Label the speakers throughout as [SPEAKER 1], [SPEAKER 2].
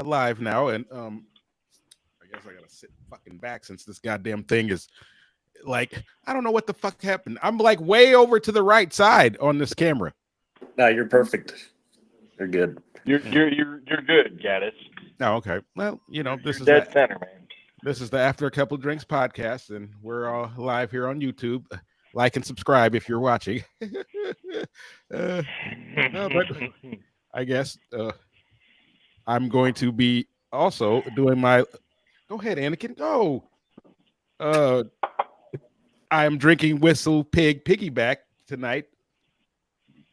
[SPEAKER 1] live now, and I guess I gotta sit fucking back since this goddamn thing is like I don't know what the fuck happened. I'm like way over to the right side on this camera.
[SPEAKER 2] No, you're perfect. You're good.
[SPEAKER 3] You're good, Gaddis.
[SPEAKER 1] Oh, okay. Well,
[SPEAKER 3] You're dead center, man.
[SPEAKER 1] this is the After a Couple Drinks podcast, and we're all live here on YouTube. Like and subscribe if you're watching. But I guess I'm going to be also doing my. Go ahead, Anakin. Go. Uh, I am drinking Whistle Pig Piggyback tonight.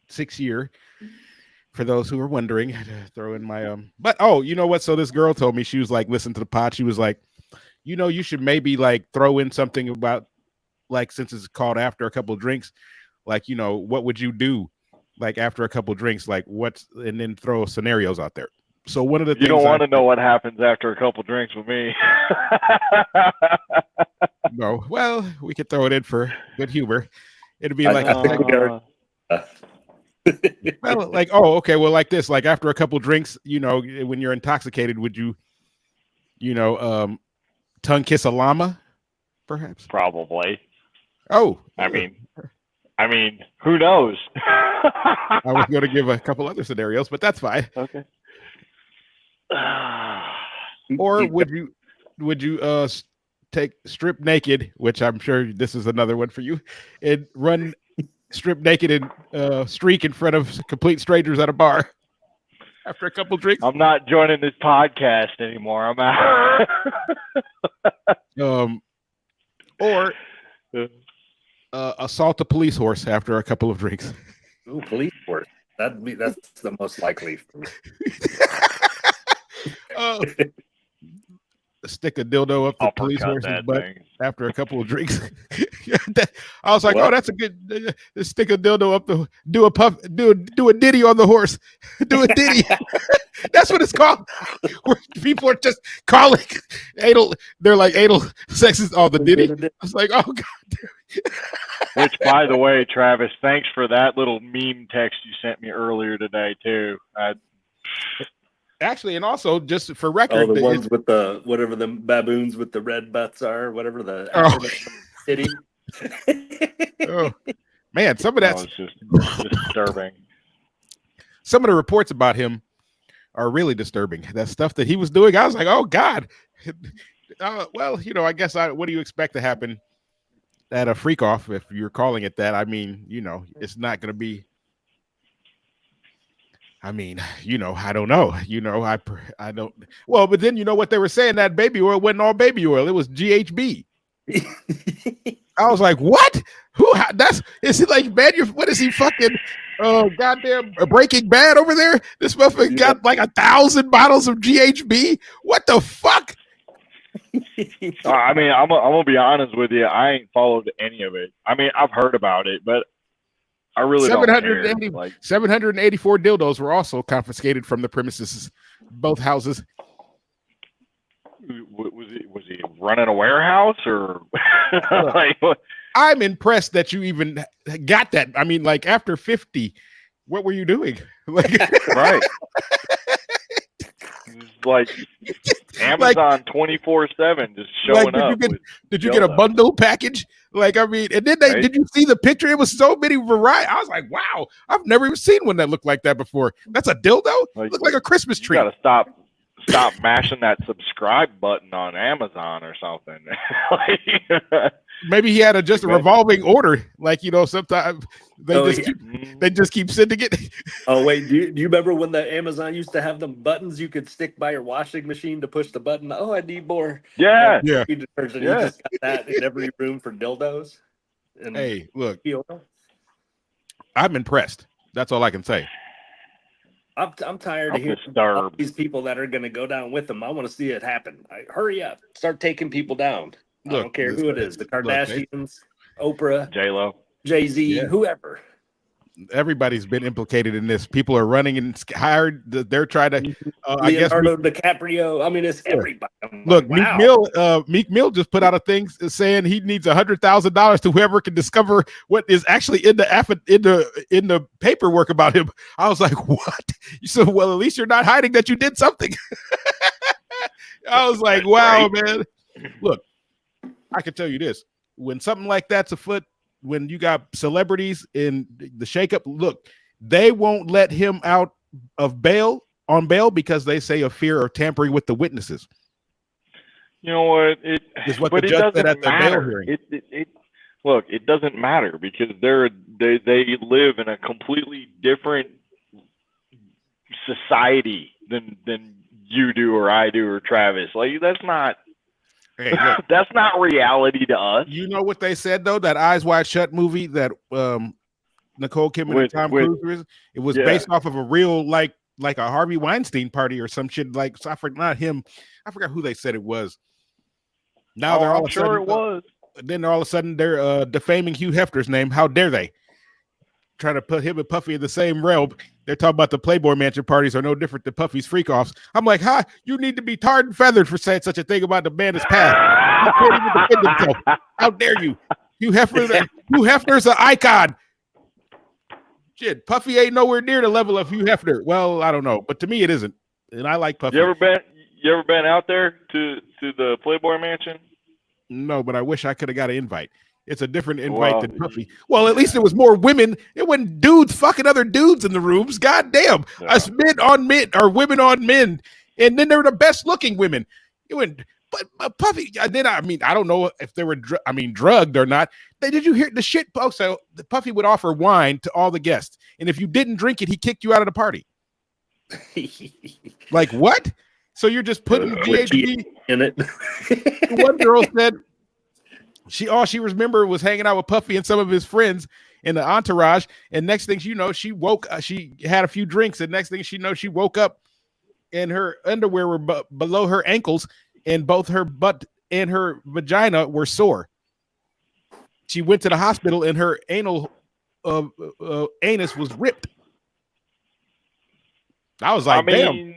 [SPEAKER 1] 6 year. For those who are wondering, I had to throw in my But you know what? So this girl told me, she was like, listen to the pod. She was like, you should maybe like throw in something about like, since it's called After a Couple Drinks, like, what would you do like after a couple drinks, like what's, and then throw scenarios out there. So one of the
[SPEAKER 3] You
[SPEAKER 1] things
[SPEAKER 3] don't want to know what happens after a couple drinks with me.
[SPEAKER 1] No, well, we could throw it in for good humor. It'd be
[SPEAKER 2] I
[SPEAKER 1] like,
[SPEAKER 2] think we are.
[SPEAKER 1] well, like, oh, okay, well, like this, like after a couple drinks, when you're intoxicated, would you, tongue kiss a llama, perhaps?
[SPEAKER 3] Probably.
[SPEAKER 1] Oh,
[SPEAKER 3] I mean, who knows?
[SPEAKER 1] I was going to give a couple other scenarios, but that's fine.
[SPEAKER 3] Okay.
[SPEAKER 1] Or would you take strip naked, which I'm sure this is another one for you, and run strip naked and streak in front of complete strangers at a bar after a couple drinks?
[SPEAKER 3] I'm not joining this podcast anymore. I'm out.
[SPEAKER 1] Or assault a police horse after a couple of drinks.
[SPEAKER 2] Ooh, police force. That's the most likely for me.
[SPEAKER 1] uh, stick a dildo up the police
[SPEAKER 3] Uppercut
[SPEAKER 1] horse's
[SPEAKER 3] that
[SPEAKER 1] butt
[SPEAKER 3] thing.
[SPEAKER 1] after a couple of drinks. I was like,
[SPEAKER 2] What?
[SPEAKER 1] oh, that's a good. Stick a dildo up the do a puff, do a ditty on the horse, do a ditty. That's what it's called. Where people are just calling anal. They're like anal sex is all the ditty. I was like, oh god.
[SPEAKER 3] Which, by the way, Travis, thanks for that little meme text you sent me earlier today too.
[SPEAKER 1] Actually, and also just for
[SPEAKER 2] Oh,
[SPEAKER 1] record,
[SPEAKER 2] the ones with the whatever the baboons with the red butts are, whatever the
[SPEAKER 1] Oh.
[SPEAKER 2] city.
[SPEAKER 1] oh, man, some of
[SPEAKER 3] That
[SPEAKER 1] that's
[SPEAKER 3] was just disturbing.
[SPEAKER 1] some of the reports about him are really disturbing. That stuff that he was doing, I was like, oh god. Well, I guess what do you expect to happen at a freak off if you're calling it that? I mean, it's not going to be. I mean, I don't know. I don't. Well, but then you know what they were saying, that baby oil wasn't all baby oil; it was GHB. I was like, what? Is it like man? What is he fucking? Goddamn Breaking Bad over there. This motherfucker got like 1,000 bottles of GHB. What the fuck?
[SPEAKER 3] I mean, I'm gonna be honest with you. I ain't followed any of it. I mean, I've heard about it, but I really don't care.
[SPEAKER 1] 784 dildos were also confiscated from the premises, both houses.
[SPEAKER 3] Was he running a warehouse or like what?
[SPEAKER 1] I'm impressed that you even got that. I mean, like after 50, what were you doing? Like,
[SPEAKER 3] Right. It's like Amazon 24/7 just showing up.
[SPEAKER 1] Did you get a bundle package? Like, I mean, and then
[SPEAKER 3] Right.
[SPEAKER 1] did you see the picture? It was so many variety. I was like, wow, I've never even seen one that looked like that before. That's a dildo? Looked like a Christmas
[SPEAKER 3] You
[SPEAKER 1] tree.
[SPEAKER 3] gotta stop mashing that subscribe button on Amazon or something. Like,
[SPEAKER 1] Maybe he had just a revolving order. Like, sometimes they just keep sending it.
[SPEAKER 2] Oh wait, do you remember when the Amazon used to have them buttons you could stick by your washing machine to push the button? Oh, I need more.
[SPEAKER 3] yeah.
[SPEAKER 1] Yeah.
[SPEAKER 2] Detergent.
[SPEAKER 3] Yeah.
[SPEAKER 2] You just got that in every room for dildos. And
[SPEAKER 1] Hey, look,
[SPEAKER 2] oil.
[SPEAKER 1] I'm impressed. That's all I can say.
[SPEAKER 2] I'm tired
[SPEAKER 3] I'm
[SPEAKER 2] of hearing all
[SPEAKER 3] disturbed.
[SPEAKER 2] these people that are going to go down with them. I want to see it happen. Hurry up. Start taking people down. I
[SPEAKER 1] Look,
[SPEAKER 2] don't care who it is. The
[SPEAKER 1] look,
[SPEAKER 2] Kardashians, Oprah,
[SPEAKER 3] J-Lo.
[SPEAKER 2] Jay-Z,
[SPEAKER 1] Yeah.
[SPEAKER 2] whoever.
[SPEAKER 1] everybody's been implicated in this. People are running and hired. They're trying to. I guess
[SPEAKER 2] Leonardo DiCaprio. I mean, it's everybody.
[SPEAKER 1] Look,
[SPEAKER 2] like, wow.
[SPEAKER 1] Meek Mill just put out a thing saying he needs $100,000 to whoever can discover what is actually in the paperwork about him. I was like, what? You said, well, at least you're not hiding that you did something. I was like, wow, man. Look, I can tell you this: when something like that's afoot, when you got celebrities in the shakeup, look, they won't let him out of bail on bail because they say of fear of tampering with the witnesses.
[SPEAKER 3] You know what?
[SPEAKER 1] But the judge said at the bail hearing.
[SPEAKER 3] Look, it doesn't matter because they live in a completely different society than you do or I do or Travis. Like that's not. Hey, look, that's not reality to us.
[SPEAKER 1] You know what they said though? That Eyes Wide Shut movie that Nicole Kidman and Tom Cruise. It was based off of a real like a Harvey Weinstein party or some shit. Like so I forgot who they said it was. Now they're all of a sudden,
[SPEAKER 3] it was.
[SPEAKER 1] Then all of a sudden they're defaming Hugh Hefner's name. How dare they? Trying to put him and Puffy in the same realm. They're talking about the Playboy Mansion parties are no different than Puffy's freak-offs. I'm like, you need to be tarred and feathered for saying such a thing about the man that's passed. You can't even defend himself. How dare you? Hugh Hefner's an icon. Shit, Puffy ain't nowhere near the level of Hugh Hefner. Well, I don't know, but to me it isn't. And I like Puffy.
[SPEAKER 3] You ever been out there to the Playboy Mansion?
[SPEAKER 1] No, but I wish I could have got an invite. It's a different invite than Puffy. Well, at least it was more women. It wasn't dudes fucking other dudes in the rooms. God damn. Yeah. Us men on men or women on men. And then they were the best looking women. It went, but Puffy, then I don't know if they were drugged or not. Did you hear the shit? So Puffy would offer wine to all the guests. And if you didn't drink it, he kicked you out of the party. Like what? So you're just putting GHB
[SPEAKER 2] in it.
[SPEAKER 1] One girl said, all she remembered was hanging out with Puffy and some of his friends in the entourage. And next thing she had a few drinks. And next thing she knows, she woke up and her underwear were below her ankles and both her butt and her vagina were sore. She went to the hospital and her anus was ripped. I was like, damn.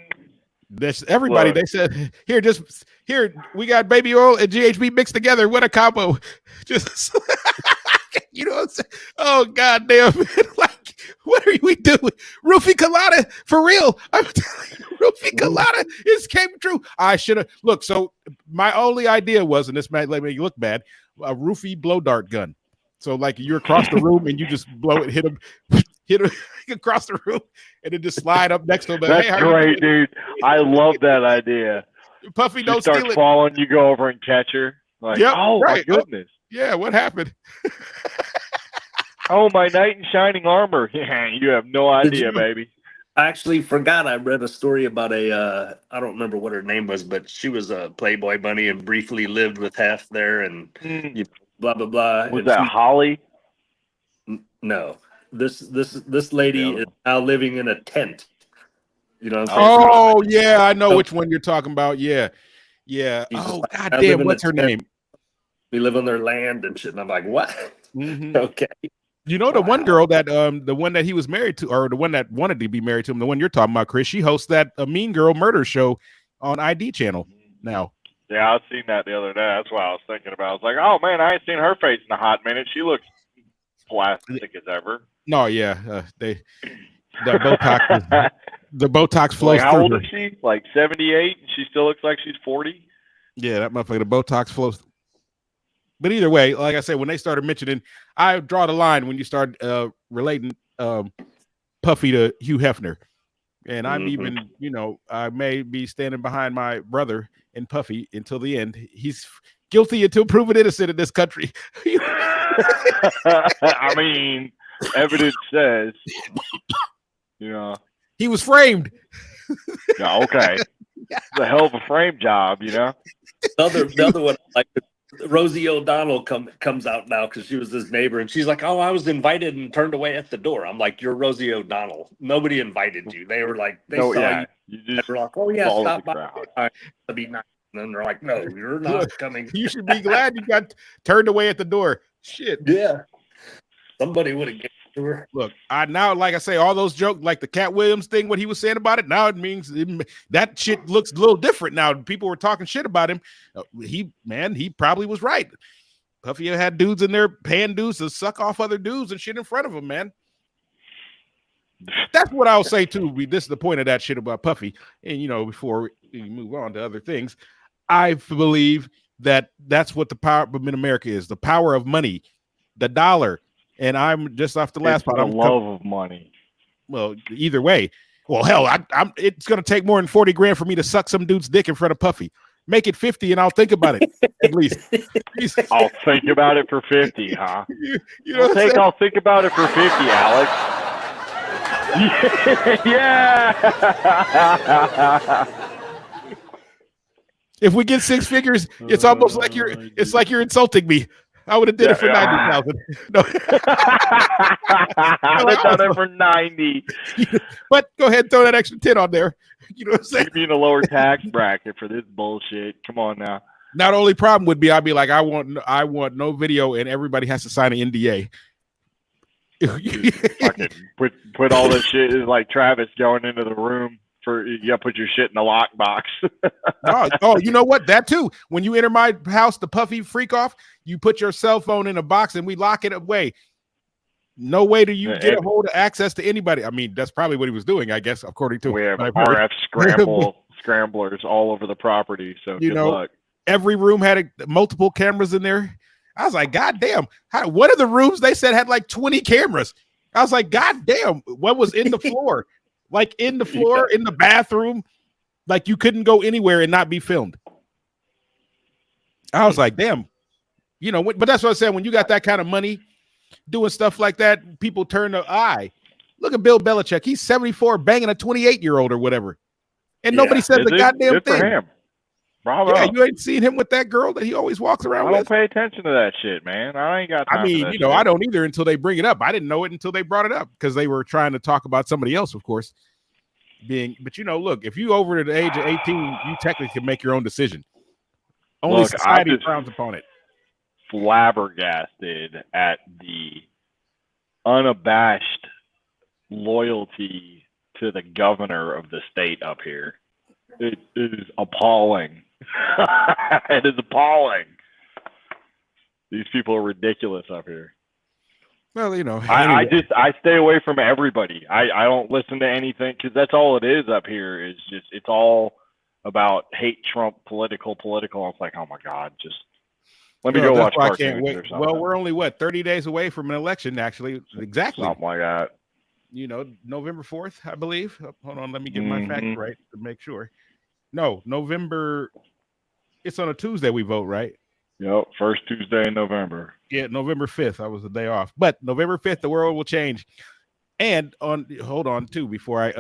[SPEAKER 1] This everybody. Look. They said here we got baby oil and GHB mixed together. What a combo! Just you know what I'm saying? Oh god damn, man. Like what are we doing? Roofie Colada for real. I'm telling you, Roofie Colada came true. I should have look. So my only idea was, and this might let me look bad, a roofie blow dart gun. So like you're across the room and you just blow it, hit him across the room, and then just slide up next to him.
[SPEAKER 3] That's great, dude. I love that idea.
[SPEAKER 1] Puffy, don't
[SPEAKER 3] steal it. Starts falling, you go over and catch her. Like, yep, my goodness.
[SPEAKER 1] Yeah, what happened?
[SPEAKER 3] Oh, my knight in shining armor. Yeah, you have no idea, baby.
[SPEAKER 2] I actually forgot. I read a story about I don't remember what her name was, but she was a Playboy bunny and briefly lived with Hef there, and blah blah blah.
[SPEAKER 3] Was that Holly?
[SPEAKER 2] No. This lady is now living in a tent. You know what I'm
[SPEAKER 1] saying? Oh yeah, I know which one you're talking about. Yeah. Oh god damn, what's her name?
[SPEAKER 2] We live on their land and shit. And I'm like, what?
[SPEAKER 1] Mm-hmm.
[SPEAKER 2] Okay.
[SPEAKER 1] You know the one girl that the one that he was married to, or the one that wanted to be married to him, the one you're talking about, Chris. She hosts that Mean Girl murder show on ID channel now.
[SPEAKER 3] Yeah, I seen that the other day. That's what I was thinking about. I was like, oh man, I ain't seen her face in a hot minute. She looks plastic as ever.
[SPEAKER 1] No, yeah, the Botox flows.
[SPEAKER 3] Like, how old is she? Like 78, and she still looks like she's 40.
[SPEAKER 1] Yeah, that motherfucker. The Botox flows. But either way, like I said, when they started mentioning, I draw the line when you start relating Puffy to Hugh Hefner, and I'm even, I may be standing behind my brother and Puffy until the end. He's guilty until proven innocent in this country.
[SPEAKER 3] I mean. Evidence says,
[SPEAKER 1] he was framed.
[SPEAKER 3] Yeah, okay. It's a hell of a frame job,
[SPEAKER 2] The other one, like Rosie O'Donnell comes out now because she was his neighbor, and she's like, "Oh, I was invited and turned away at the door." I'm like, "You're Rosie O'Donnell. Nobody invited you." They were like, they saw you. You just like, "Oh yeah, stop by to be nice." And then they're like, "No, you're not coming."
[SPEAKER 1] You should be glad you got turned away at the door. Shit.
[SPEAKER 2] Yeah. Somebody would have
[SPEAKER 1] Look, like I say, all those jokes, like the Cat Williams thing, what he was saying about it, now it means that shit looks a little different now. People were talking shit about him. He probably was right. Puffy had dudes in there paying dudes to suck off other dudes and shit in front of him, man. That's what I'll say too. This is the point of that shit about Puffy. And before we move on to other things, I believe that that's what the power of America is: the power of money, the dollar. And I'm just off the last part.
[SPEAKER 3] The love of money.
[SPEAKER 1] Well, either way. Well, hell, it's going to take more than 40 grand for me to suck some dude's dick in front of Puffy. Make it 50 and I'll think about it, at least.
[SPEAKER 3] I'll think about it for 50, huh? I'll think about it for 50, Alex. Yeah.
[SPEAKER 1] If we get 6 figures, it's almost like you're insulting me. I would have did it for 90,000. No.
[SPEAKER 3] I would have done it for 90.
[SPEAKER 1] But go ahead and throw that extra 10 on there. You know what I'm saying?
[SPEAKER 3] You'd be in a lower tax bracket for this bullshit. Come on now.
[SPEAKER 1] Now the only problem would be I'd be like, I want no video, and everybody has to sign an NDA.
[SPEAKER 3] Fucking put all this shit is like Travis going into the room. You gotta put your shit in the lockbox.
[SPEAKER 1] Oh, you know what? That too. When you enter my house, the Puffy freak off, you put your cell phone in a box and we lock it away. No way do you get a hold of access to anybody. I mean, that's probably what he was doing, I guess, according to
[SPEAKER 3] we have RF scramblers all over the property. So good luck.
[SPEAKER 1] Every room had multiple cameras in there. I was like, God damn. One of the rooms they said had like 20 cameras. I was like, God damn, what was in the floor? Like in the floor, in the bathroom, like you couldn't go anywhere and not be filmed. I was like, damn, but that's what I said. When you got that kind of money doing stuff like that, people turn the eye. Look at Bill Belichick. He's 74 banging a 28-year-old or whatever. And nobody says the goddamn
[SPEAKER 3] good
[SPEAKER 1] thing.
[SPEAKER 3] For him. Bravo.
[SPEAKER 1] Yeah, you ain't seen him with that girl that he always walks around with.
[SPEAKER 3] I don't pay attention to that shit, man. I ain't got time for that shit.
[SPEAKER 1] I don't either until they bring it up. I didn't know it until they brought it up because they were trying to talk about somebody else, of course. But look, if you over the age of 18, you technically can make your own decision. Only society frowns upon it.
[SPEAKER 3] Flabbergasted at the unabashed loyalty to the governor of the state up here. It is appalling. It is appalling. These people are ridiculous up here.
[SPEAKER 1] Well,
[SPEAKER 3] anyway. I stay away from everybody. I don't listen to anything because that's all it is up here. Is just it's all about hate Trump, political. It's like, oh my God, just let me go watch cartoons or something.
[SPEAKER 1] Well, we're only 30 days away from an election, actually. Exactly.
[SPEAKER 3] Something like that.
[SPEAKER 1] November 4th, I believe. Hold on, let me get my facts right to make sure. No, November. It's on a Tuesday we vote, right?
[SPEAKER 3] Yep, first Tuesday in November.
[SPEAKER 1] Yeah, November 5th. I was the day off. But November 5th, the world will change. And hold on too, before I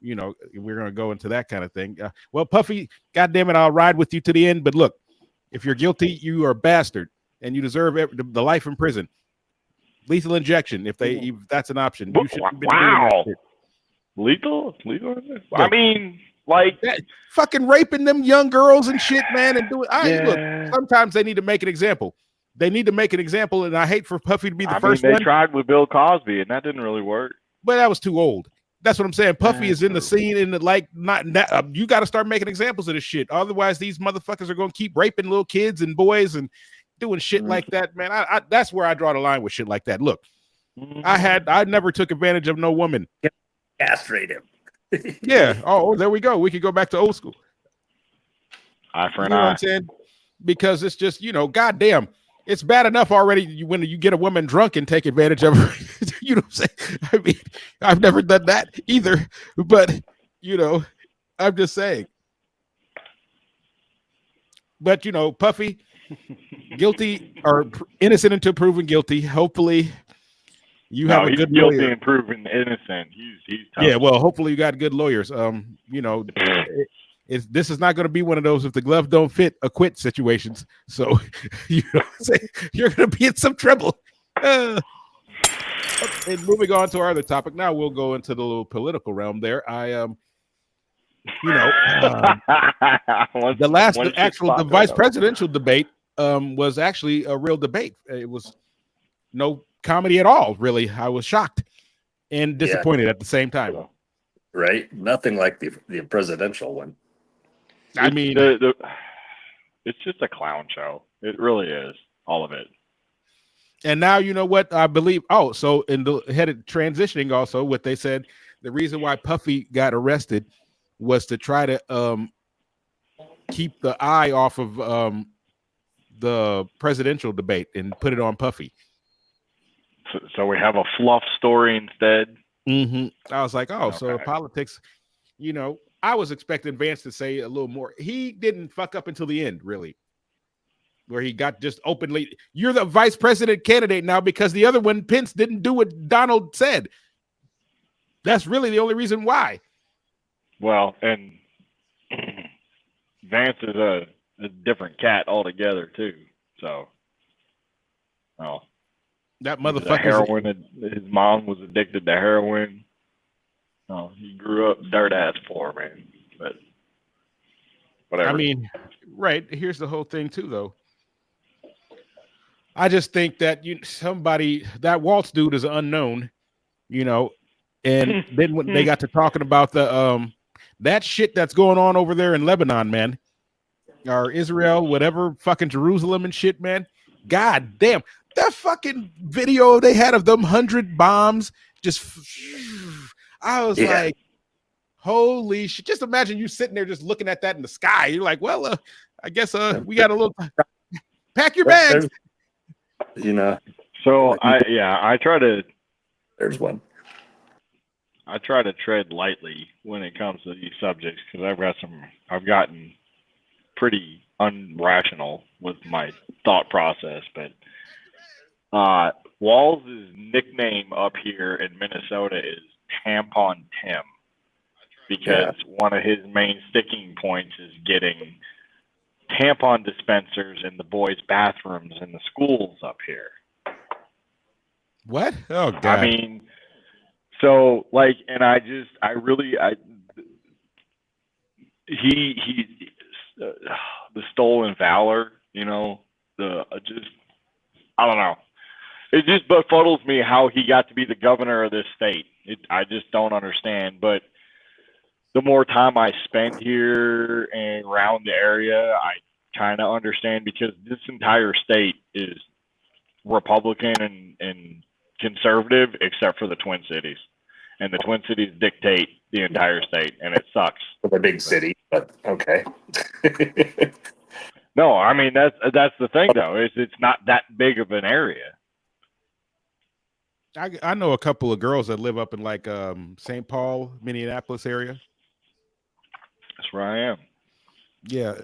[SPEAKER 1] we're gonna go into that kind of thing. Well, Puffy, goddamn it, I'll ride with you to the end. But look, if you're guilty, you are a bastard, and you deserve the life in prison. Lethal injection, if that's an option. You should be doing that shit.
[SPEAKER 3] Lethal. I mean, like
[SPEAKER 1] that, fucking raping them young girls and shit, man, and doing. Look, sometimes they need to make an example. They need to make an example, and I hate for Puffy to be the first one.
[SPEAKER 3] They tried with Bill Cosby, and that didn't really work.
[SPEAKER 1] But that was too old. That's what I'm saying. Puffy is in the scene, and you got to start making examples of this shit. Otherwise, these motherfuckers are going to keep raping little kids and boys and doing shit like that, man. That's where I draw the line with shit like that. Look, I never took advantage of no woman.
[SPEAKER 2] Castrate him.
[SPEAKER 1] Yeah. Oh, there we go. We could go back to old school.
[SPEAKER 3] Eye for an
[SPEAKER 1] eye.
[SPEAKER 3] eye.
[SPEAKER 1] What I'm saying? Because it's just, goddamn, it's bad enough already when you get a woman drunk and take advantage of her. You know what I'm saying? I mean, I've never done that either, but I'm just saying. But Puffy, guilty or innocent until proven guilty. Hopefully, have a good
[SPEAKER 3] guilty
[SPEAKER 1] lawyer.
[SPEAKER 3] And proven innocent. He's tough.
[SPEAKER 1] Yeah. Well, hopefully you got good lawyers. This is not going to be one of those if the glove don't fit, acquit situations. So you're going to be in some trouble. And moving on to our other topic. Now we'll go into the little political realm there. The vice presidential debate was actually a real debate. It was no comedy at all. Really, I was shocked and disappointed at the same time.
[SPEAKER 2] Right? Nothing like the presidential one.
[SPEAKER 1] I mean,
[SPEAKER 3] it's just a clown show. It really is, all of it.
[SPEAKER 1] and now you know what I believe. Oh, so in the headed transitioning, also what they said, the reason why Puffy got arrested was to try to keep the eye off of the presidential debate and put it on Puffy.
[SPEAKER 3] So we have a fluff story instead.
[SPEAKER 1] I was like, oh,
[SPEAKER 3] Okay.
[SPEAKER 1] so politics, you know, I was expecting Vance to say a little more. He didn't fuck up until the end, really, where he got just openly, you're the vice president candidate now because the other one, Pence, didn't do what Donald said. That's really the only reason why.
[SPEAKER 3] Well, and Vance is a different cat altogether too. So, oh,
[SPEAKER 1] That
[SPEAKER 3] he was a
[SPEAKER 1] motherfucker.
[SPEAKER 3] heroin. His mom was addicted to heroin. Oh, he grew up dirt ass poor, man. But whatever.
[SPEAKER 1] I mean, right. Here's the whole thing too, though. I just think that that Waltz dude is unknown, you know, and then when they got to talking about the that shit that's going on over there in Lebanon, man, or Israel, whatever, fucking Jerusalem and shit, man. God damn, that fucking video they had of them 100 bombs just. I was like, holy shit. Just imagine you sitting there just looking at that in the sky. You're like, well, I guess we got a little pack your bags.
[SPEAKER 2] You know.
[SPEAKER 3] So I try to.
[SPEAKER 2] There's one.
[SPEAKER 3] I try to tread lightly when it comes to these subjects because I've gotten pretty unrational with my thought process. But Walls' nickname up here in Minnesota is Tampon Tim because one of his main sticking points is getting tampon dispensers in the boys' bathrooms in the schools up here.
[SPEAKER 1] What? Oh God!
[SPEAKER 3] I mean, so like, and the stolen valor, you know, I don't know. It just befuddles me how he got to be the governor of this state. I just don't understand. But the more time I spend here and around the area, I kind of understand because this entire state is Republican and conservative, except for the Twin Cities. And the Twin Cities dictate the entire state, and it sucks.
[SPEAKER 2] For the big city, but okay.
[SPEAKER 3] No, I mean that's the thing though. It's not that big of an area.
[SPEAKER 1] I know a couple of girls that live up in like St. Paul, Minneapolis area.
[SPEAKER 3] That's where I am.
[SPEAKER 1] Yeah.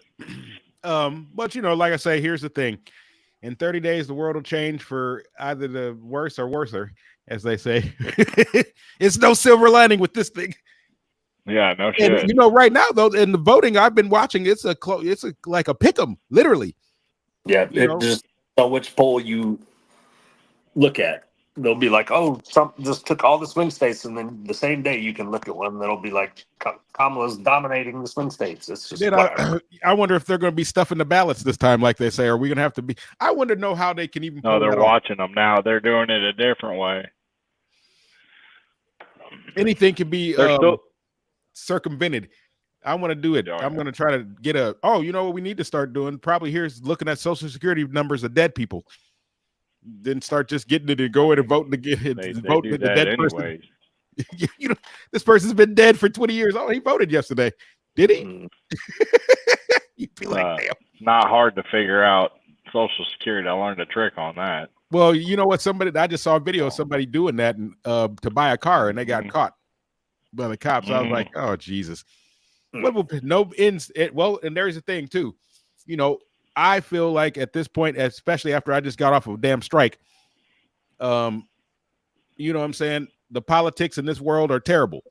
[SPEAKER 1] But you know, like I say, here's the thing. In 30 days, the world will change for either the worse or worser, as they say. It's no silver lining with this thing.
[SPEAKER 3] Yeah, no shit.
[SPEAKER 1] And you know, right now though, in the voting I've been watching, it's like a pick 'em, literally.
[SPEAKER 2] Yeah, just so which poll you look at. They'll be like, oh, Trump just took all the swing states, and then the same day you can look at one that'll be like Kamala's dominating the swing states. It's just
[SPEAKER 1] I wonder if they're going to be stuffing the ballots this time, like they say. Are we going to have to be? I wonder to know how they can even.
[SPEAKER 3] No, they're watching them now. They're doing it a different way.
[SPEAKER 1] Anything can be circumvented. I want to do it. I'm going to try to get you know what we need to start doing? Probably here is looking at Social Security numbers of dead people. Then start just getting it and going and voting to get it. Voting the dead
[SPEAKER 3] anyways.
[SPEAKER 1] person. You know, this person's been dead for 20 years. Oh, he voted yesterday. Did he? You'd be like, damn.
[SPEAKER 3] Not hard to figure out Social Security. I learned a trick on that.
[SPEAKER 1] Well, you know what? I just saw a video of somebody doing that to buy a car, and they got caught by the cops. I was like, oh Jesus. No ends. Well, and there's a thing too. You know, I feel like at this point, especially after I just got off of a damn strike, you know what I'm saying? The politics in this world are terrible.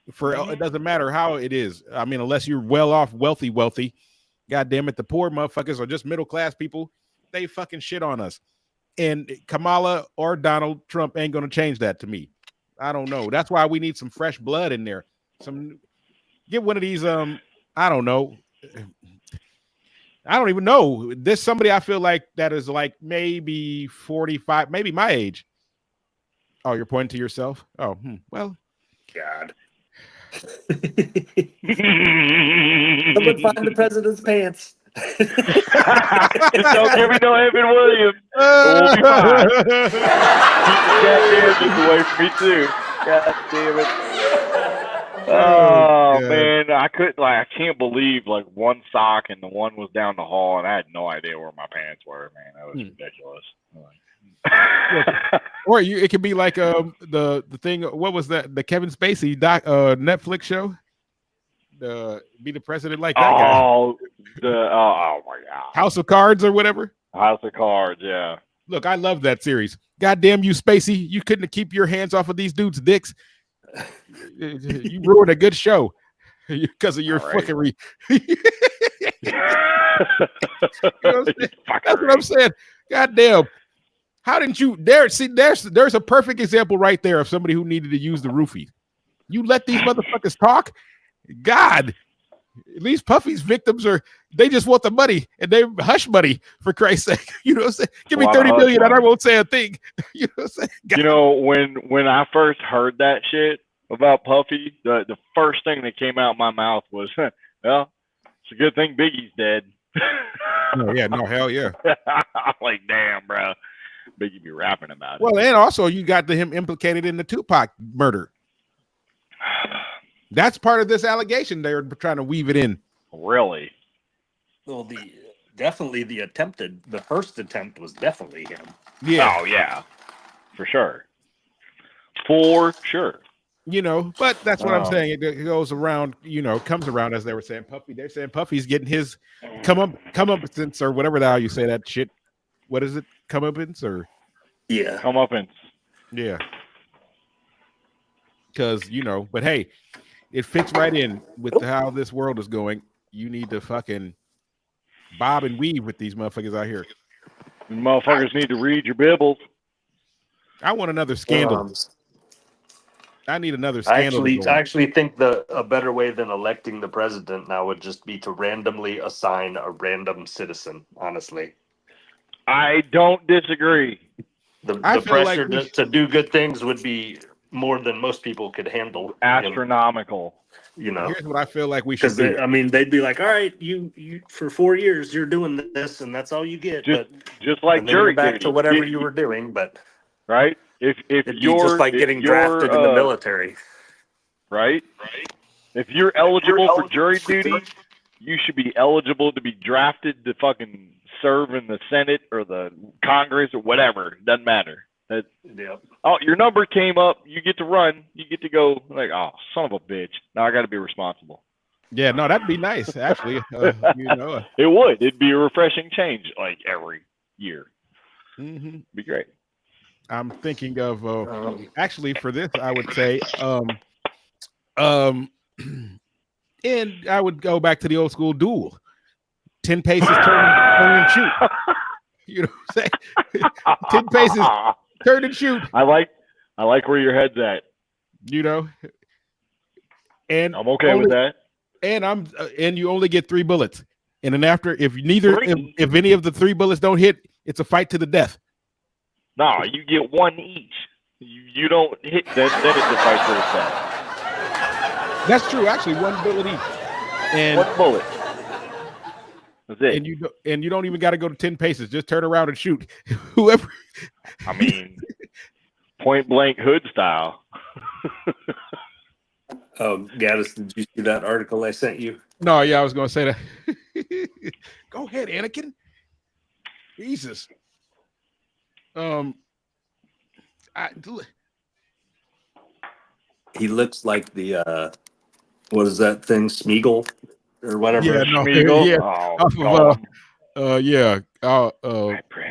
[SPEAKER 1] It doesn't matter how it is. I mean, unless you're well off, wealthy. God damn it, the poor motherfuckers are just middle class people. They fucking shit on us. And Kamala or Donald Trump ain't gonna change that to me. I don't know. That's why we need some fresh blood in there. Get one of these I don't know. I don't even know. There's somebody I feel like that is like maybe 45, maybe my age. Oh, you're pointing to yourself? Oh, well.
[SPEAKER 2] God. Someone find the president's pants.
[SPEAKER 3] Just don't give me no Evan Williams. We'll be fine. Keep the goddamn away from me too. God damn it. Oh man, I can't believe like one sock and the one was down the hall, and I had no idea where my pants were. Man, that was ridiculous.
[SPEAKER 1] Or it could be like the thing. What was that? The Kevin Spacey Netflix show. Be the president like that guy.
[SPEAKER 3] Oh my God.
[SPEAKER 1] House of Cards or whatever.
[SPEAKER 3] House of Cards, yeah.
[SPEAKER 1] Look, I love that series. Goddamn you, Spacey! You couldn't keep your hands off of these dudes' dicks. You ruined a good show because of your fuckery. That's what I'm saying. Goddamn. How didn't you there? See, there's a perfect example right there of somebody who needed to use the roofie. You let these motherfuckers talk. God, at least Puffy's victims they just want the money and they hush money for Christ's sake. You know what I'm saying? Give me 30 million and I won't say a thing. You know what I'm saying? God.
[SPEAKER 3] You know, when I first heard that shit about Puffy, the first thing that came out of my mouth was, well, it's a good thing Biggie's dead.
[SPEAKER 1] Oh, yeah, no, hell yeah.
[SPEAKER 3] I'm like, damn, bro. Biggie be rapping about it.
[SPEAKER 1] Well, and also you got him implicated in the Tupac murder. That's part of this allegation. They're trying to weave it in.
[SPEAKER 3] Really?
[SPEAKER 2] Well, the first attempt was definitely him.
[SPEAKER 1] Yeah.
[SPEAKER 3] Oh yeah, for sure. For sure.
[SPEAKER 1] You know, but that's what I'm saying. It goes around, comes around, as they were saying. Puffy, they're saying Puffy's getting his comeuppance or whatever the hell you say that shit. What is it? Comeuppance or?
[SPEAKER 2] Yeah.
[SPEAKER 3] Comeuppance.
[SPEAKER 1] Yeah. Because, but hey, it fits right in with how this world is going. You need to fucking bob and weave with these motherfuckers out here.
[SPEAKER 3] The motherfuckers need to read your Bibles.
[SPEAKER 1] I want another scandal. I need another scandal.
[SPEAKER 2] I actually think a better way than electing the president now would just be to randomly assign a random citizen, honestly.
[SPEAKER 3] I don't disagree.
[SPEAKER 2] The pressure to do good things would be more than most people could handle.
[SPEAKER 3] Astronomical.
[SPEAKER 1] Here's what I feel like we should do.
[SPEAKER 2] They'd be like, all right, you for 4 years you're doing this and that's all you get.
[SPEAKER 3] Just like jury
[SPEAKER 2] back
[SPEAKER 3] duty.
[SPEAKER 2] to whatever you were doing, but
[SPEAKER 3] right? If you're
[SPEAKER 2] just like getting drafted in the military.
[SPEAKER 3] Right? If you're eligible for jury duty, you should be eligible to be drafted to fucking serve in the Senate or the Congress or whatever. Doesn't matter. Oh, your number came up. You get to run. You get to go. Like, oh, son of a bitch. Now I got to be responsible.
[SPEAKER 1] Yeah, no, that'd be nice. Actually,
[SPEAKER 3] it would. It'd be a refreshing change, like every year.
[SPEAKER 1] Mm-hmm.
[SPEAKER 3] Be great.
[SPEAKER 1] I'm thinking of actually for this, I would say, and I would go back to the old school duel. 10 paces, turn and shoot. You know what I'm saying? 10 paces, turn and shoot.
[SPEAKER 3] I like where your head's at.
[SPEAKER 1] And
[SPEAKER 3] I'm okay with that.
[SPEAKER 1] And you only get 3 bullets. And then after, if any of the 3 bullets don't hit, it's a fight to the death.
[SPEAKER 3] No, you get 1 each. You don't hit that. Then it's a fight to the death.
[SPEAKER 1] That's true. Actually, 1 bullet each. And
[SPEAKER 3] 1 bullet. That's it.
[SPEAKER 1] And you don't even got to go to 10 paces. Just turn around and shoot whoever.
[SPEAKER 3] I mean, point blank hood style.
[SPEAKER 2] Oh, Gaddis, did you see that article I sent you?
[SPEAKER 1] No, yeah, I was going to say that. Go ahead, Anakin. Jesus.
[SPEAKER 2] He looks like the what is that thing, Smeagol or whatever?
[SPEAKER 1] Yeah, no,
[SPEAKER 3] Smeagol?
[SPEAKER 1] Yeah.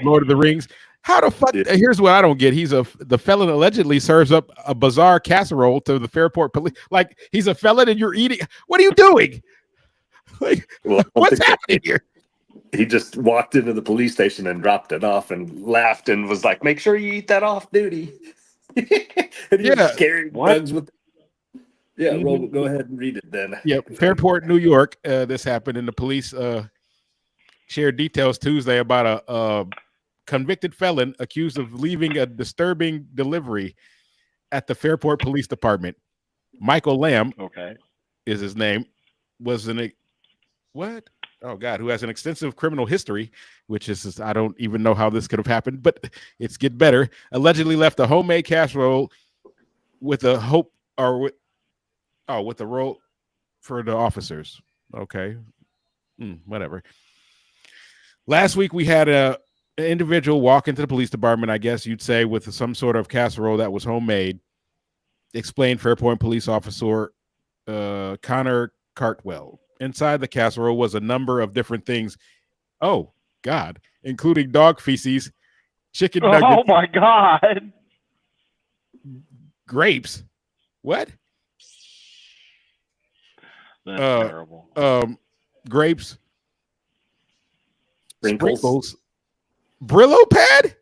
[SPEAKER 1] Lord of the Rings. How the fuck? Yeah. Here's what I don't get. The felon allegedly serves up a bizarre casserole to the Fairport police. Like he's a felon and you're eating. What are you doing? Like, what's happening here?
[SPEAKER 2] He just walked into the police station and dropped it off and laughed and was like, "Make sure you eat that off duty." And he was carrying drugs with. Yeah, go ahead and read it then.
[SPEAKER 1] Yep, Fairport, New York. This happened, and the police shared details Tuesday about a convicted felon accused of leaving a disturbing delivery at the Fairport Police Department. Michael Lamb, is his name, was what? Oh God, who has an extensive criminal history, which is I don't even know how this could have happened, but it's get better. Allegedly left a homemade casserole with a with the roll for the officers. Okay, whatever. Last week we had an individual walk into the police department, I guess you'd say, with some sort of casserole that was homemade. Explained Fairport police officer Connor Cartwell. Inside the casserole was a number of different things. Oh God, including dog feces, chicken nuggets.
[SPEAKER 3] Oh my God.
[SPEAKER 1] Grapes. What?
[SPEAKER 3] That's terrible.
[SPEAKER 1] Grapes.
[SPEAKER 2] Sprinkles.
[SPEAKER 1] Brillo pad.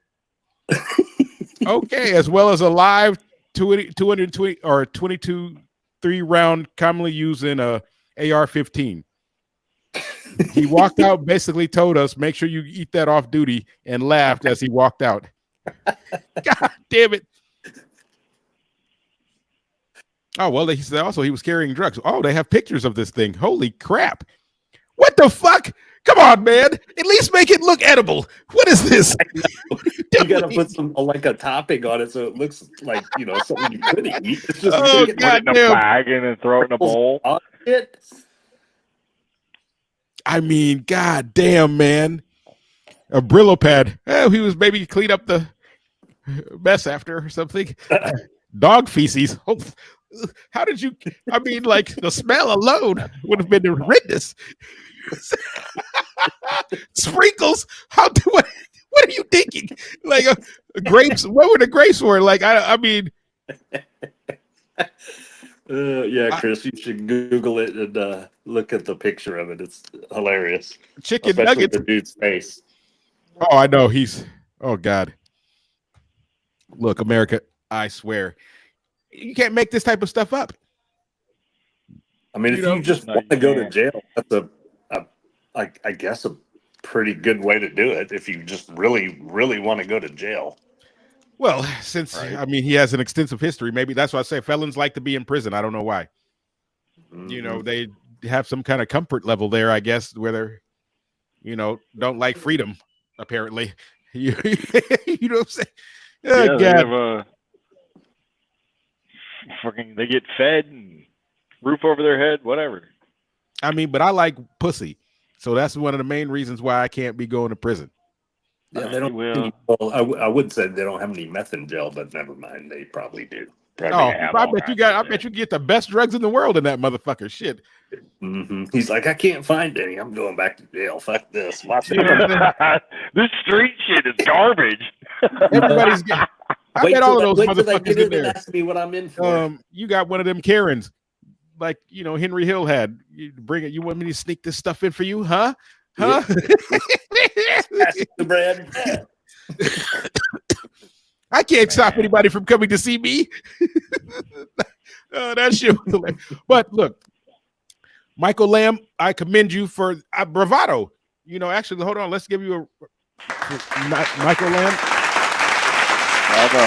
[SPEAKER 1] Okay, as well as a live 220 or 22 3-round commonly used in a AR-15. He walked out, basically told us, make sure you eat that off duty, and laughed as he walked out. God damn it. Oh, well, he said also he was carrying drugs. Oh, they have pictures of this thing. Holy crap. What the fuck? Come on, man. At least make it look edible. What is this?
[SPEAKER 2] You gotta put some like a topping on it so it looks like something you could eat. It's just
[SPEAKER 3] put it in a bag and throw it in a bowl.
[SPEAKER 1] I mean, god damn, man. A Brillo pad. Oh, he was maybe clean up the mess after or something. Dog feces. How did you? I mean, like the smell alone would have been horrendous. Sprinkles. What are you thinking? Like grapes? What were the grapes for? Like I mean.
[SPEAKER 2] Yeah, Chris, you should Google it and look at the picture of it. It's hilarious.
[SPEAKER 1] Chicken
[SPEAKER 2] especially
[SPEAKER 1] nuggets.
[SPEAKER 2] The dude's face.
[SPEAKER 1] Oh, I know. Oh God. Look, America, I swear. You can't make this type of stuff up.
[SPEAKER 2] I mean, if you just want to go to jail, that's I guess a pretty good way to do it. If you just really, really want to go to jail.
[SPEAKER 1] Well, since I mean he has an extensive history, maybe that's why I say felons like to be in prison. I don't know why.
[SPEAKER 2] Mm-hmm.
[SPEAKER 1] They have some kind of comfort level there, I guess, where they're, don't like freedom. Apparently, you know what I'm saying? Oh, God.
[SPEAKER 3] They get fed and roof over their head, whatever.
[SPEAKER 1] I mean, but I like pussy, so that's one of the main reasons why I can't be going to prison.
[SPEAKER 2] Yeah, they don't. Well, I would say they don't have any meth in jail, but never mind. They probably do.
[SPEAKER 1] I bet you get the best drugs in the world in that motherfucker. Shit.
[SPEAKER 2] Mm-hmm. He's like, I can't find any. I'm going back to jail. Fuck this. Watch
[SPEAKER 3] This street shit is garbage.
[SPEAKER 1] Everybody's getting. I bet all of those motherfuckers in there.
[SPEAKER 2] Ask me what I'm in for.
[SPEAKER 1] You got one of them Karens, like Henry Hill had. You bring it. You want me to sneak this stuff in for you, huh? Huh?
[SPEAKER 2] Pass the bread.
[SPEAKER 1] I can't stop anybody from coming to see me. Oh, that shit. But look, Michael Lamb, I commend you for bravado. Actually, hold on. Let's give you Michael Lamb.
[SPEAKER 3] Bravo.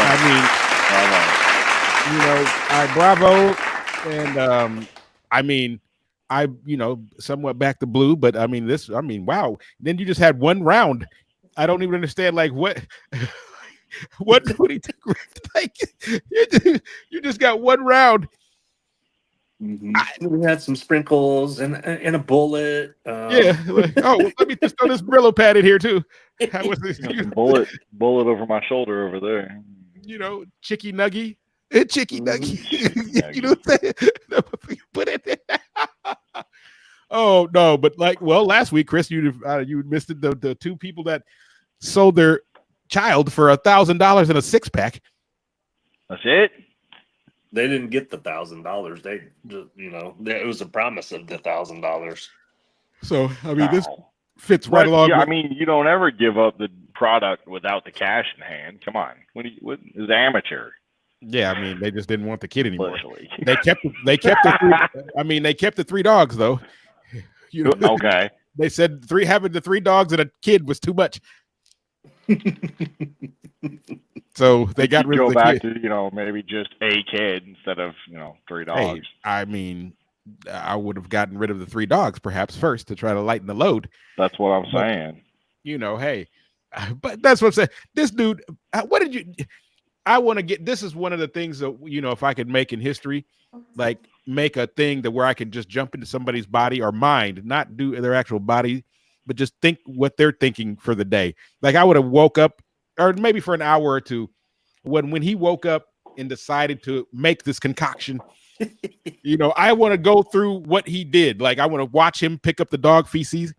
[SPEAKER 1] Bravo. And I mean, I somewhat back the blue, but I mean wow. Then you just had one round. I don't even understand what do you think? Like you just got one round.
[SPEAKER 2] Mm-hmm. We had some sprinkles and a bullet.
[SPEAKER 1] Let me just throw this Brillo pad in here too. How was this?
[SPEAKER 3] bullet over my shoulder over there.
[SPEAKER 1] Chicky nuggy. Chicky nuggy. You know what I'm saying? Put it there. Oh no, but last week, Chris, you missed it. The two people that sold their child for $1,000 in a 6-pack.
[SPEAKER 3] That's it.
[SPEAKER 2] They didn't get the $1,000. They just, it was a promise of the $1,000.
[SPEAKER 1] So I mean, this fits right along.
[SPEAKER 3] Yeah, I mean, you don't ever give up the product without the cash in hand. Come on, what is amateur?
[SPEAKER 1] Yeah, I mean, they just didn't want the kid anymore. They kept the three. I mean, they kept the 3 dogs though.
[SPEAKER 3] Okay.
[SPEAKER 1] They said having the 3 dogs and a kid was too much. So they got rid of the
[SPEAKER 3] back
[SPEAKER 1] kid.
[SPEAKER 3] to, maybe just a kid instead of, 3 dogs.
[SPEAKER 1] Hey, I mean, I would have gotten rid of the 3 dogs perhaps first to try to lighten the load.
[SPEAKER 3] That's what I'm saying.
[SPEAKER 1] Hey, but that's what I'm saying. This dude, what did you? I want to get. This is one of the things that if I could make in history, like make a thing that where I can just jump into somebody's body or mind, not do their actual body, but just think what they're thinking for the day. Like I would have woke up, or maybe for an hour or two, when he woke up and decided to make this concoction. I want to go through what he did. Like I want to watch him pick up the dog feces,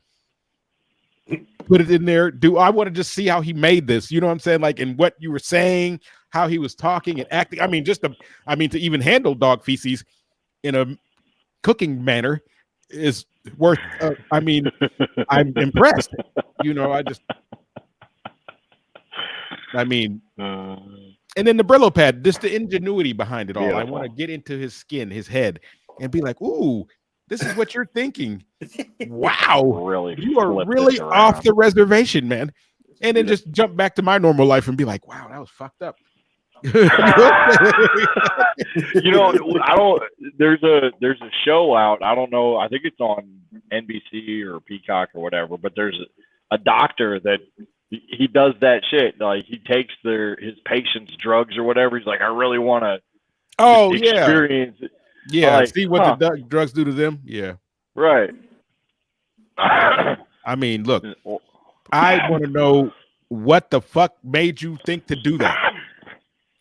[SPEAKER 1] put it in there. I want to just see how he made this. You know what I'm saying? Like in what you were saying, how he was talking and acting. I mean, to even handle dog feces in a cooking manner is worth. I'm impressed. And then the Brillo pad, just the ingenuity behind it all.
[SPEAKER 3] Beautiful.
[SPEAKER 1] I want to get into his skin, his head, and be like, ooh, this is what you're thinking. Wow.
[SPEAKER 3] Really,
[SPEAKER 1] you are really off the reservation, man. And then just jump back to my normal life and be like, wow, that was fucked up.
[SPEAKER 3] There's a show out. I don't know. I think it's on NBC or Peacock or whatever, but there's a doctor that he does that shit. Like he takes his patients' drugs or whatever. He's like, I really want to experience it.
[SPEAKER 1] Yeah, like, see what the drugs do to them. Yeah.
[SPEAKER 3] Right.
[SPEAKER 1] I mean, look, I want to know what the fuck made you think to do that?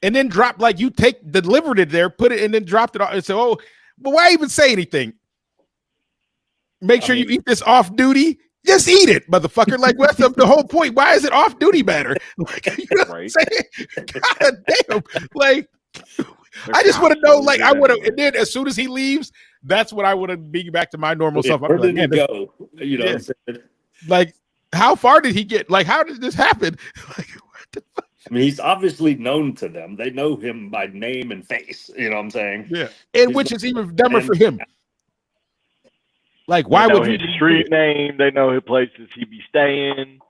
[SPEAKER 1] And then drop, like you delivered it there, put it, and then dropped it off and said, oh, but why even say anything? Make sure you eat this off duty. Just eat it, motherfucker. Like, what's the whole point? Why is it off duty matter? Like, you know what I'm saying? God damn. Like, I just want to know, like, I want to, and then as soon as he leaves, that's what I want to be back to my normal self.
[SPEAKER 2] Where did he go? You know what I'm saying?
[SPEAKER 1] Like, how far did he get? Like, how did this happen? Like, what the fuck?
[SPEAKER 2] I mean, he's obviously known to them. They know him by name and face. You know what I'm saying?
[SPEAKER 1] Yeah. And which is even dumber for him. Like, why would
[SPEAKER 3] his street name? They know his places he be staying.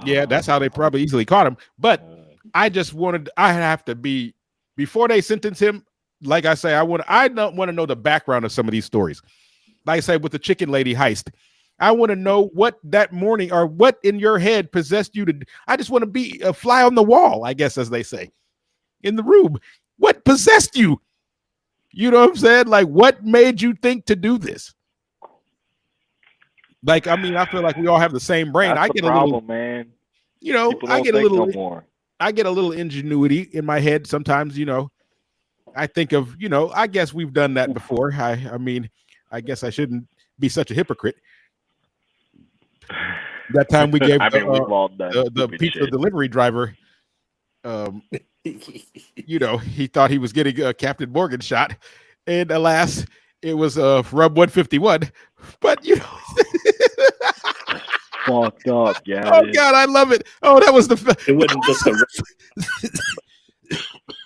[SPEAKER 1] Yeah, that's how they probably easily caught him. But I have to be, before they sentence him, like I say, I don't want to know the background of some of these stories. Like I say, with the chicken lady heist, I want to know what that morning or what in your head possessed you to. I just want to be a fly on the wall, I guess, as they say, in the room. What possessed you? You know what I'm saying? Like, what made you think to do this? Like, I mean, I feel like we all have the same brain.
[SPEAKER 3] That's
[SPEAKER 1] I get
[SPEAKER 3] the problem, a little, man.
[SPEAKER 1] You know, I get a little. No I get a little ingenuity in my head sometimes. You know, I think of, I guess we've done that before. I mean, I guess I shouldn't be such a hypocrite. That time we gave the pizza delivery driver, he thought he was getting a Captain Morgan shot, and alas, it was Rub 151. But
[SPEAKER 3] fucked up, yeah.
[SPEAKER 1] Oh God, I love it. Oh, that was
[SPEAKER 2] it wasn't just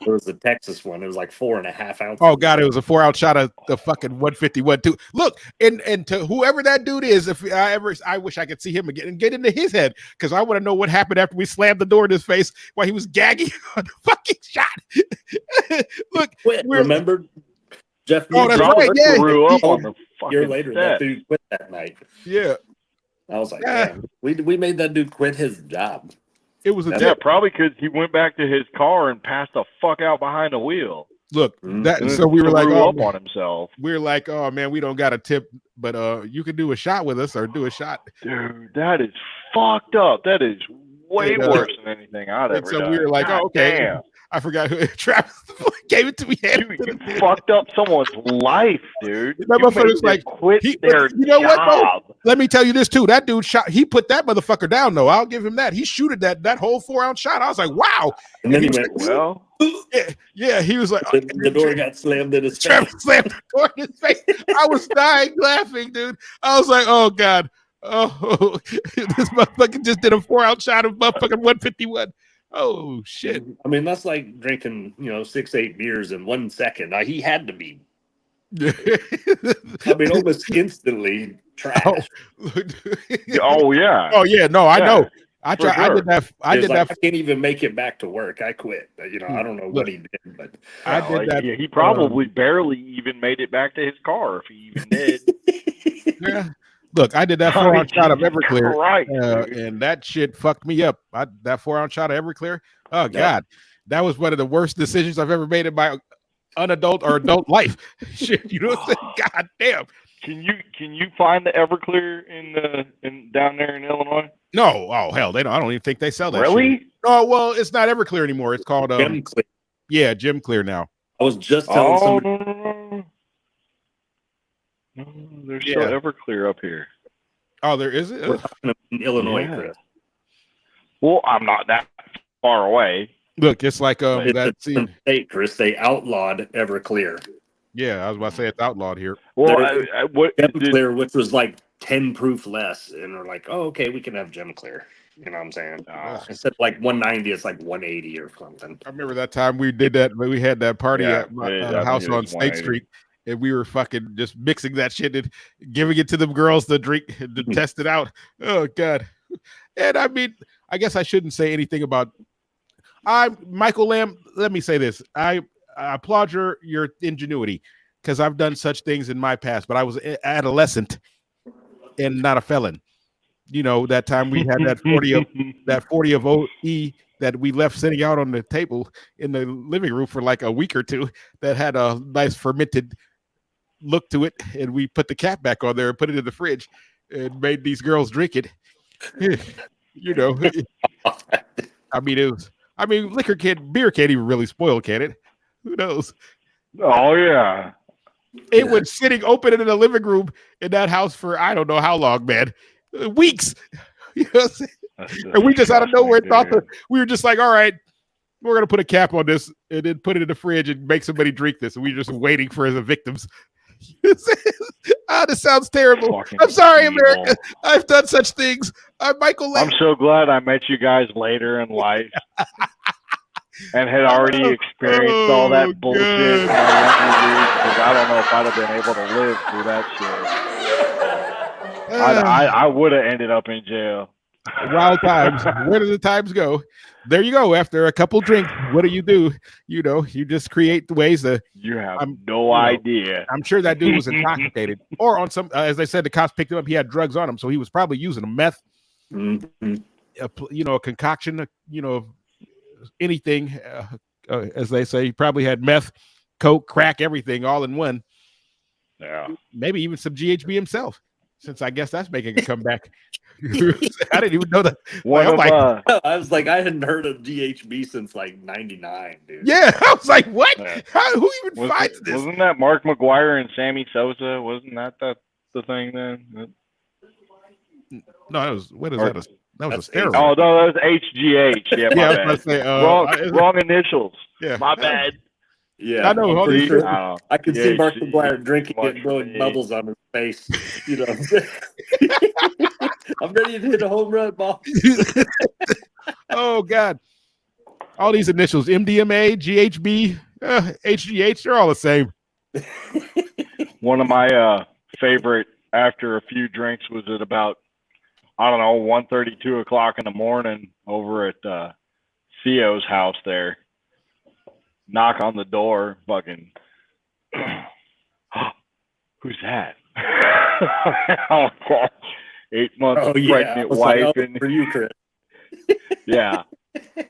[SPEAKER 2] There was the Texas one. It was like 4.5 ounces.
[SPEAKER 1] Oh God, it was a 4-ounce shot of the fucking 151 too. Look, and to whoever that dude is, if I wish I could see him again and get into his head, because I want to know what happened after we slammed the door in his face while he was gagging on the fucking shot. Look,
[SPEAKER 2] remember Jeff?
[SPEAKER 1] Oh, that's right. Yeah,
[SPEAKER 3] grew up on the fucking
[SPEAKER 2] year later,
[SPEAKER 3] set.
[SPEAKER 2] that dude quit that night.
[SPEAKER 1] Yeah,
[SPEAKER 2] I was like, damn, we made that dude quit his job.
[SPEAKER 1] It was
[SPEAKER 3] probably because he went back to his car and passed the fuck out behind the wheel.
[SPEAKER 1] Look, so we were like,
[SPEAKER 3] up on himself.
[SPEAKER 1] We were like, oh man, we don't got a tip, but you can do a shot with us or do a shot.
[SPEAKER 3] Dude, that is fucked up. That is way worse than anything I'd ever done.
[SPEAKER 1] So we were like,
[SPEAKER 3] God,
[SPEAKER 1] oh, okay.
[SPEAKER 3] Damn.
[SPEAKER 1] I forgot who Travis gave it to me.
[SPEAKER 3] You fucked up someone's life, dude.
[SPEAKER 1] That motherfucker's like,
[SPEAKER 3] quit their job.
[SPEAKER 1] What? Let me tell you this too. That dude he put that motherfucker down though. I'll give him that. He shooted that whole 4-ounce shot. I was like, wow.
[SPEAKER 2] And then he went, well.
[SPEAKER 1] Yeah, he was like,
[SPEAKER 2] the door got slammed in his face.
[SPEAKER 1] Travis slammed the door in his face. I was dying laughing, dude. I was like, oh God. Oh, this motherfucker just did a 4-ounce shot of motherfucking 151. Oh shit!
[SPEAKER 2] I mean, that's like drinking, 6-8 beers in 1 second. He had to be. I mean, almost instantly, trash.
[SPEAKER 3] Oh yeah.
[SPEAKER 1] Oh yeah, no, I know. I
[SPEAKER 3] for
[SPEAKER 1] tried. I
[SPEAKER 3] sure.
[SPEAKER 1] did that. I
[SPEAKER 2] He was
[SPEAKER 1] did
[SPEAKER 2] like,
[SPEAKER 1] that.
[SPEAKER 2] I can't even make it back to work. I quit. You know, I don't know
[SPEAKER 1] Look,
[SPEAKER 2] what he did, but
[SPEAKER 1] I
[SPEAKER 3] Well,
[SPEAKER 1] did that.
[SPEAKER 3] He probably barely even made it back to his car, if he even did.
[SPEAKER 1] Yeah. Look, I did that
[SPEAKER 3] I
[SPEAKER 1] 4-ounce shot of
[SPEAKER 3] Jesus
[SPEAKER 1] Everclear,
[SPEAKER 3] Christ, dude.
[SPEAKER 1] and that shit fucked me up. That 4-ounce shot of Everclear. Oh
[SPEAKER 2] Yep.
[SPEAKER 1] God, that was one of the worst decisions I've ever made in my unadult or adult life. Shit, you know what I'm saying? God damn.
[SPEAKER 3] Can you find the Everclear in down there in Illinois?
[SPEAKER 1] No, oh hell, they don't. I don't even think they sell that.
[SPEAKER 3] Really?
[SPEAKER 1] Shit. Oh well, it's not Everclear anymore. It's called
[SPEAKER 2] Gem Clear.
[SPEAKER 1] yeah, Gym Clear now.
[SPEAKER 2] I was just telling
[SPEAKER 3] Oh
[SPEAKER 2] somebody.
[SPEAKER 3] no. There's
[SPEAKER 1] Yeah.
[SPEAKER 3] still Everclear up here.
[SPEAKER 1] Oh, there is it.
[SPEAKER 2] We're talking about in Illinois,
[SPEAKER 3] Yeah.
[SPEAKER 2] Chris.
[SPEAKER 3] Well, I'm not that far away.
[SPEAKER 1] Look, it's like
[SPEAKER 2] It's
[SPEAKER 1] that.
[SPEAKER 2] a different state, Chris. They outlawed Everclear.
[SPEAKER 1] Yeah, I was about to say it's outlawed here.
[SPEAKER 3] Well,
[SPEAKER 2] There-
[SPEAKER 3] what
[SPEAKER 2] Gem
[SPEAKER 3] did,
[SPEAKER 2] Clear, which was like 10 proof less, and we're like, oh, okay, we can have Gem Clear. You know what I'm saying?
[SPEAKER 3] oh,
[SPEAKER 2] Instead of like 190, it's like 180 or something.
[SPEAKER 1] I remember that time we did that. We had that party
[SPEAKER 3] Yeah,
[SPEAKER 1] at my
[SPEAKER 3] I think
[SPEAKER 1] house
[SPEAKER 3] it
[SPEAKER 1] on
[SPEAKER 3] was
[SPEAKER 1] State
[SPEAKER 3] 180.
[SPEAKER 1] Street, and we were fucking just mixing that shit and giving it to them girls to drink and to test it out. Oh God! And I mean, I guess I shouldn't say anything about. Michael Lamb. Let me say this: I applaud your ingenuity because I've done such things in my past, but I was an adolescent and not a felon. You know, that time we had that 40 of OE that we left sitting out on the table in the living room for like a week or two that had a nice fermented look to it, and we put the cap back on there and put it in the fridge and made these girls drink it. You know, I mean, beer can't even really spoil, can it? Who knows?
[SPEAKER 3] Oh yeah.
[SPEAKER 1] It was sitting open in the living room in that house for I don't know how long, man. Weeks. You know what I'm saying? And we just out of nowhere thought that we were just like, all right, we're gonna put a cap on this and then put it in the fridge and make somebody drink this. And we were just waiting for the victims. This sounds terrible.
[SPEAKER 3] Fucking
[SPEAKER 1] I'm sorry,
[SPEAKER 3] evil.
[SPEAKER 1] America. I've done such things. I'm Michael Lamb.
[SPEAKER 3] I'm so glad I met you guys later in life and had already experienced all that bullshit in my younger years, because I don't know if I'd have been able to live through that shit. I would have ended up in jail.
[SPEAKER 1] Wild times. Where do the times go? There you go. After a couple drinks, what do? You know, you just create the ways that
[SPEAKER 3] You have
[SPEAKER 1] I'm-
[SPEAKER 3] no idea.
[SPEAKER 1] I'm sure that dude was intoxicated, or on some, as they said, the cops picked him up. He had drugs on him, so he was probably using a meth,
[SPEAKER 2] Mhm.
[SPEAKER 1] a concoction, anything. As they say, he probably had meth, coke, crack, everything all in one.
[SPEAKER 3] Yeah.
[SPEAKER 1] Maybe even some GHB himself, since I guess that's making a comeback. I didn't even know that.
[SPEAKER 3] One
[SPEAKER 1] I'm
[SPEAKER 3] of
[SPEAKER 1] like,
[SPEAKER 2] I was like, I hadn't heard of GHB since like 99, dude.
[SPEAKER 1] yeah, I was like, what?
[SPEAKER 3] Yeah.
[SPEAKER 1] Who even finds this?
[SPEAKER 3] Wasn't that Mark McGuire and Sammy Sosa? Wasn't that the thing then?
[SPEAKER 1] No, that was what is
[SPEAKER 3] Or-
[SPEAKER 1] that? That was a
[SPEAKER 2] That's-
[SPEAKER 1] steroid.
[SPEAKER 3] Oh no, that was HGH. Yeah, my
[SPEAKER 1] yeah, I was
[SPEAKER 3] bad.
[SPEAKER 1] about to say,
[SPEAKER 3] Wrong initials.
[SPEAKER 1] yeah,
[SPEAKER 3] My bad.
[SPEAKER 2] Yeah,
[SPEAKER 1] I know,
[SPEAKER 2] I'm
[SPEAKER 1] all
[SPEAKER 2] pretty
[SPEAKER 1] these-
[SPEAKER 2] sure
[SPEAKER 3] I don't know.
[SPEAKER 2] I could
[SPEAKER 3] Yeah,
[SPEAKER 2] see Mark
[SPEAKER 3] she-
[SPEAKER 2] McGuire drinking
[SPEAKER 3] much
[SPEAKER 2] it and blowing
[SPEAKER 3] for me.
[SPEAKER 2] bubbles on his face. You know, what I'm saying? I'm ready to hit a home run ball.
[SPEAKER 1] Oh God, all these initials: MDMA, GHB, HGH. They're all the same.
[SPEAKER 3] One of my favorite after a few drinks was at about, I don't know, 1:30, 2 o'clock in the morning over at Theo's house there. Knock on the door, fucking. Who's that? 8 months
[SPEAKER 2] Oh yeah, I
[SPEAKER 3] pregnant
[SPEAKER 2] was
[SPEAKER 3] wife
[SPEAKER 2] like, oh,
[SPEAKER 3] and
[SPEAKER 2] for you, Chris.
[SPEAKER 3] yeah,
[SPEAKER 2] Yeah.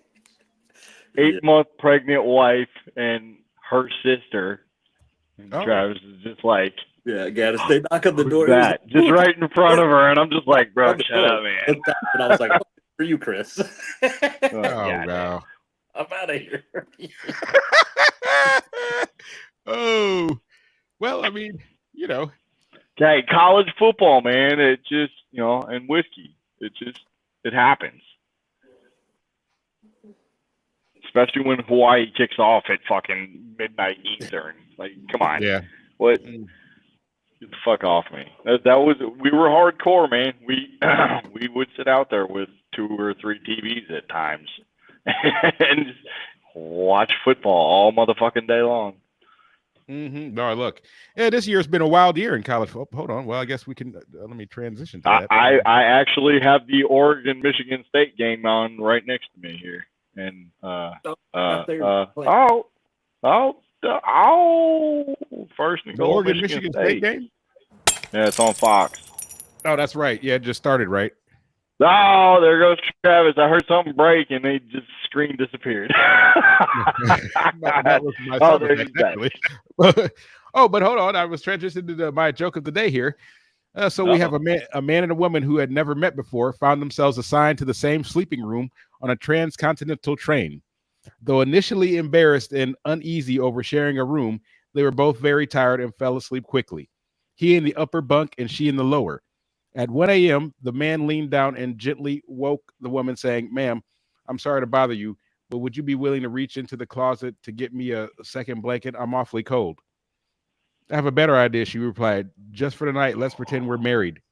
[SPEAKER 3] 8 month pregnant wife and her sister. And
[SPEAKER 1] Oh.
[SPEAKER 3] Travis is just like,
[SPEAKER 2] Yeah, got to stay knock on the
[SPEAKER 3] who's
[SPEAKER 2] door.
[SPEAKER 3] that? Just right in front of her, and I'm just like, bro, shut up, man.
[SPEAKER 2] Looked up and I was like, oh, for you, Chris.
[SPEAKER 1] Oh
[SPEAKER 3] Yeah,
[SPEAKER 1] wow.
[SPEAKER 2] I'm out of here.
[SPEAKER 1] Oh, well, I mean,
[SPEAKER 3] Okay, college football, man. It just, and whiskey. It happens. Especially when Hawaii kicks off at fucking midnight Eastern. Like, come on.
[SPEAKER 1] yeah.
[SPEAKER 3] What?
[SPEAKER 1] Mm.
[SPEAKER 3] Get the fuck off me. We were hardcore, man. We would sit out there with 2 or 3 TVs at times and just watch football all motherfucking day long.
[SPEAKER 1] No, look, yeah, this year's been a wild year in college football. Hold on. Well, I guess we can. Let me transition to that.
[SPEAKER 3] I actually have the Oregon Michigan State game on right next to me here, and first and
[SPEAKER 1] the
[SPEAKER 3] goal,
[SPEAKER 1] Oregon Michigan State game.
[SPEAKER 3] Yeah, it's on Fox.
[SPEAKER 1] Oh, that's right. Yeah, it just started, right?
[SPEAKER 3] Oh, there goes Travis. I heard something break, and they just screen disappeared.
[SPEAKER 1] That was my sound effect, actually. Oh, but hold on. I was transitioning to my joke of the day here. We have a man and a woman who had never met before found themselves assigned to the same sleeping room on a transcontinental train. Though initially embarrassed and uneasy over sharing a room, they were both very tired and fell asleep quickly. He in the upper bunk and she in the lower. At 1 a.m., the man leaned down and gently woke the woman, saying, "Ma'am, I'm sorry to bother you, but would you be willing to reach into the closet to get me a second blanket? I'm awfully cold." "I have a better idea," she replied. "Just for the night, let's pretend we're married."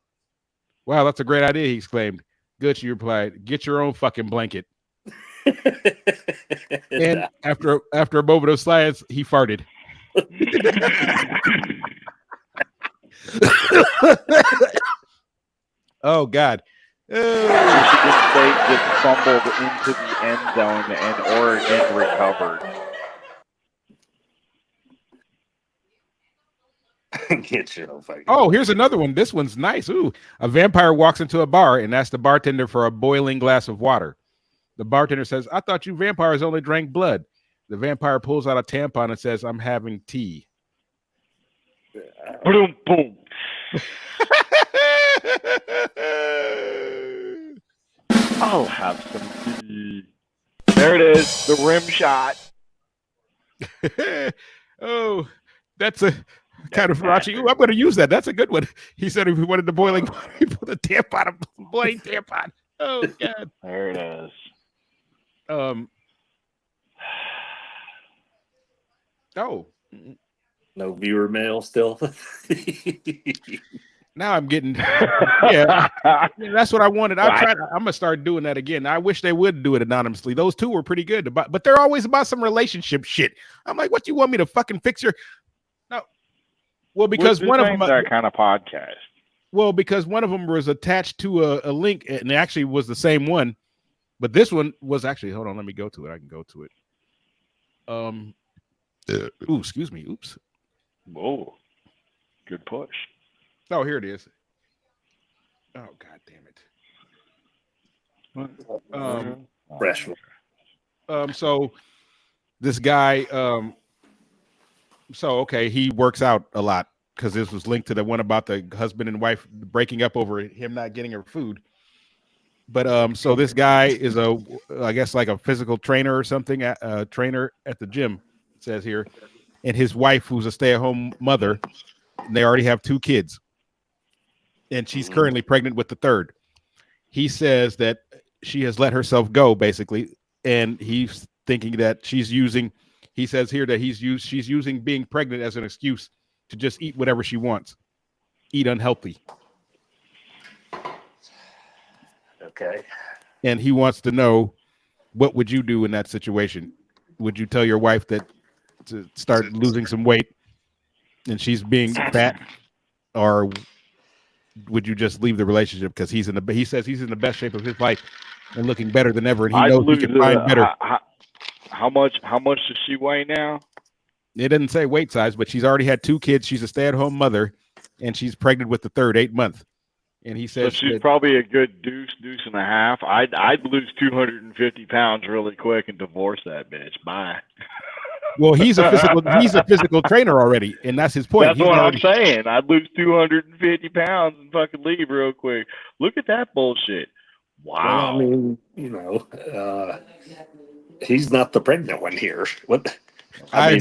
[SPEAKER 1] "Wow, that's a great idea," he exclaimed. "Good," she replied. "Get your own fucking blanket." And after a moment of silence, he farted. Oh God!
[SPEAKER 3] Michigan State just fumbled into the end zone, and Oregon recovered.
[SPEAKER 1] Oh, here's another one. This one's nice. Ooh, a vampire walks into a bar and asks the bartender for a boiling glass of water. The bartender says, "I thought you vampires only drank blood." The vampire pulls out a tampon and says, "I'm having tea."
[SPEAKER 3] Boom, boom. I'll have some tea. There it is, the rim shot.
[SPEAKER 1] Oh, that's a kind of raunchy. Ooh, I'm going to use that. That's a good one. He said if he wanted the boiling, he put a tampon, a boiling tampon. Oh God.
[SPEAKER 3] There it is.
[SPEAKER 1] Oh.
[SPEAKER 2] No viewer mail still.
[SPEAKER 1] Now I'm getting, yeah, that's what I wanted. I'm gonna start doing that again. I wish they would do it anonymously. Those two were pretty good, but they're always about some relationship shit. I'm like, what do you want me to fucking fix your? No, well, because one of them
[SPEAKER 3] that kind of podcast.
[SPEAKER 1] Well, because one of them was attached to a link, and it actually was the same one, but this one was actually. Hold on, let me go to it. I can go to it. Ooh, excuse me. Oops.
[SPEAKER 3] Whoa, good push.
[SPEAKER 1] Oh, here it is. Oh, God damn it.
[SPEAKER 2] Fresh.
[SPEAKER 1] So this guy, okay, he works out a lot because this was linked to the one about the husband and wife breaking up over him not getting her food. But so this guy is I guess like a physical trainer or something, a trainer at the gym, it says here, and his wife, who's a stay-at-home mother, and they already have 2 kids. And she's currently pregnant with the 3rd. He says that she has let herself go, basically, and he's thinking that she's using. He says here that she's using being pregnant as an excuse to just eat whatever she wants, eat unhealthy.
[SPEAKER 2] Okay.
[SPEAKER 1] And he wants to know, what would you do in that situation? Would you tell your wife that to start losing some weight, and she's being fat, or would you just leave the relationship because he says he's in the best shape of his life and looking better than ever, and he knows he can find better.
[SPEAKER 3] How much does she weigh now?
[SPEAKER 1] It didn't say weight size, but she's already had 2 kids. She's a stay-at-home mother, and she's pregnant with the 3rd, 8 month. And he says
[SPEAKER 3] so she's probably a good deuce and a half. I'd lose 250 pounds really quick and divorce that bitch. Bye.
[SPEAKER 1] Well, he's a physical trainer already, and that's his point.
[SPEAKER 3] That's what I'm saying. I'd lose 250 pounds and fucking leave real quick. Look at that bullshit. Wow.
[SPEAKER 2] Well, I mean, he's not the pregnant one here. What?
[SPEAKER 1] I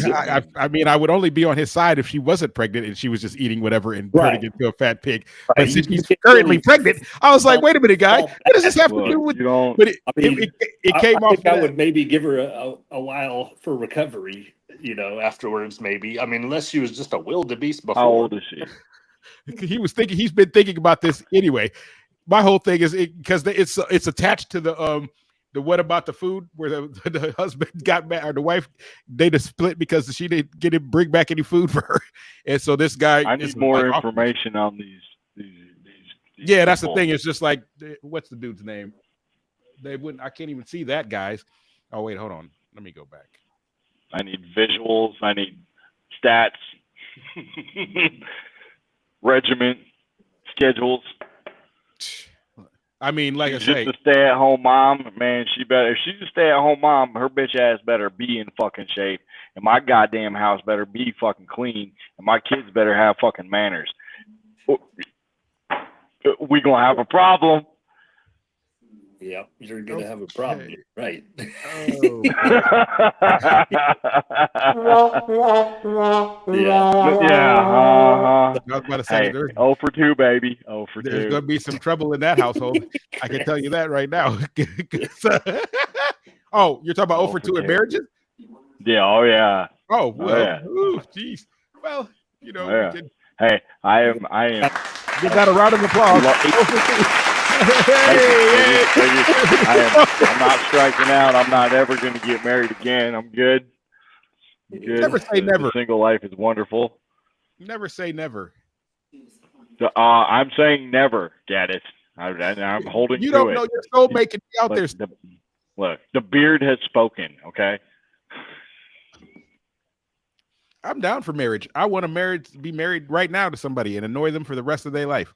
[SPEAKER 1] mean, I would only be on his side if she wasn't pregnant and she was just eating whatever and turning into a fat pig. Right. But since she's currently pregnant, I was like, wait a minute, guy. What does this have to do with? But it came off.
[SPEAKER 2] I would maybe give her a while for recovery, afterwards, maybe. I mean, unless she was just a wildebeest before.
[SPEAKER 3] How old is she?
[SPEAKER 1] He's been thinking about this anyway. My whole thing is because it's attached to the the what about the food where the husband got mad or the wife they just split because she didn't get him bring back any food for her, and so this guy.
[SPEAKER 3] I need more information on these
[SPEAKER 1] yeah, that's the
[SPEAKER 3] people.
[SPEAKER 1] thing. It's just like what's the dude's name? They wouldn't. I can't even see that, guys. Oh wait, hold on. Let me go back.
[SPEAKER 3] I need visuals. I need stats, regiment schedules.
[SPEAKER 1] I mean, like I
[SPEAKER 3] She's
[SPEAKER 1] say,
[SPEAKER 3] just a stay-at-home mom, man. She better. If she's a stay-at-home mom, her bitch ass better be in fucking shape, and my goddamn house better be fucking clean, and my kids better have fucking manners. We gonna have a problem.
[SPEAKER 2] Yep, you're gonna have a problem, right?
[SPEAKER 1] oh,
[SPEAKER 3] yeah.
[SPEAKER 1] I was about to say,
[SPEAKER 3] Hey, 0 for 2, baby. 0 for 2.
[SPEAKER 1] there's going to be some trouble in that household. I can tell you that right now. Oh, you're talking about 0 for 2 in marriages?
[SPEAKER 3] Yeah. Oh yeah.
[SPEAKER 1] Oh well.
[SPEAKER 3] Yeah.
[SPEAKER 1] Ooh, jeez. Well, you know,
[SPEAKER 3] Yeah.
[SPEAKER 1] we can
[SPEAKER 3] Hey, I am.
[SPEAKER 1] give that a round of applause. 0 for 2.
[SPEAKER 3] I'm not striking out. I'm not ever going to get married again. I'm good. Good.
[SPEAKER 1] Never say never.
[SPEAKER 3] The single life is wonderful.
[SPEAKER 1] Never say never.
[SPEAKER 3] I'm saying never. Get it? I'm holding
[SPEAKER 1] You
[SPEAKER 3] to
[SPEAKER 1] don't
[SPEAKER 3] it.
[SPEAKER 1] know your soulmate can be out there.
[SPEAKER 3] Look, the beard has spoken. Okay.
[SPEAKER 1] I'm down for marriage. I want to be married right now to somebody and annoy them for the rest of their life.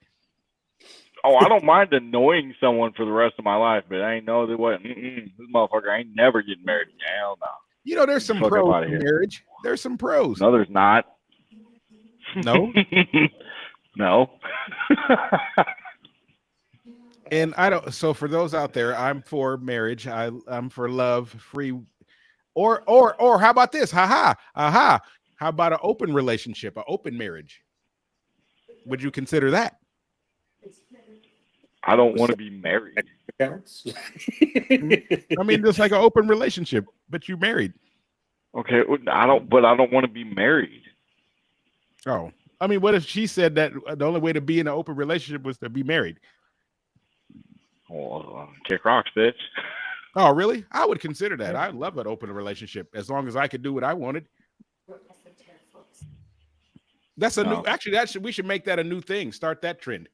[SPEAKER 3] Oh, I don't mind annoying someone for the rest of my life, but I ain't know that what this motherfucker ain't never getting married again. Hell no.
[SPEAKER 1] You know, there's some
[SPEAKER 3] Fuck
[SPEAKER 1] pros
[SPEAKER 3] outta
[SPEAKER 1] to
[SPEAKER 3] here.
[SPEAKER 1] marriage. There's some pros.
[SPEAKER 3] No, there's not.
[SPEAKER 1] No?
[SPEAKER 3] No.
[SPEAKER 1] And I don't. So for those out there, I'm for marriage. I'm for love, free, or how about this? Aha. How about an open relationship, an open marriage? Would you consider that?
[SPEAKER 3] I don't want to be married.
[SPEAKER 1] I mean, just like an open relationship, but you married.
[SPEAKER 3] Okay, I don't want to be married.
[SPEAKER 1] Oh, I mean, what if she said that the only way to be in an open relationship was to be married?
[SPEAKER 3] Well, kick rocks, bitch.
[SPEAKER 1] Oh, really? I would consider that. I love an open relationship as long as I could do what I wanted. That's a new. Actually, we should make that a new thing. Start that trend.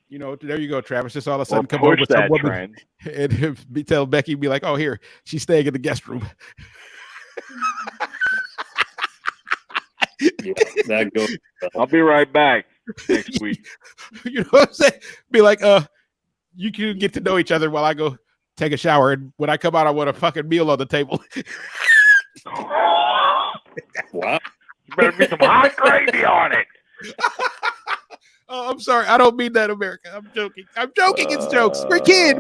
[SPEAKER 1] You know, there you go, Travis. Just all of a sudden come over with some woman and tell Becky, be like, "Oh, here, she's staying in the guest room."
[SPEAKER 2] Yeah, that goes.
[SPEAKER 3] I'll be right back next week.
[SPEAKER 1] You know what I'm saying? Be like, you can get to know each other while I go take a shower, and when I come out, I want a fucking meal on the table.
[SPEAKER 2] Wow.
[SPEAKER 3] You better be some hot gravy on it.
[SPEAKER 1] Oh, I'm sorry. I don't mean that, America. I'm joking. It's jokes. We kid.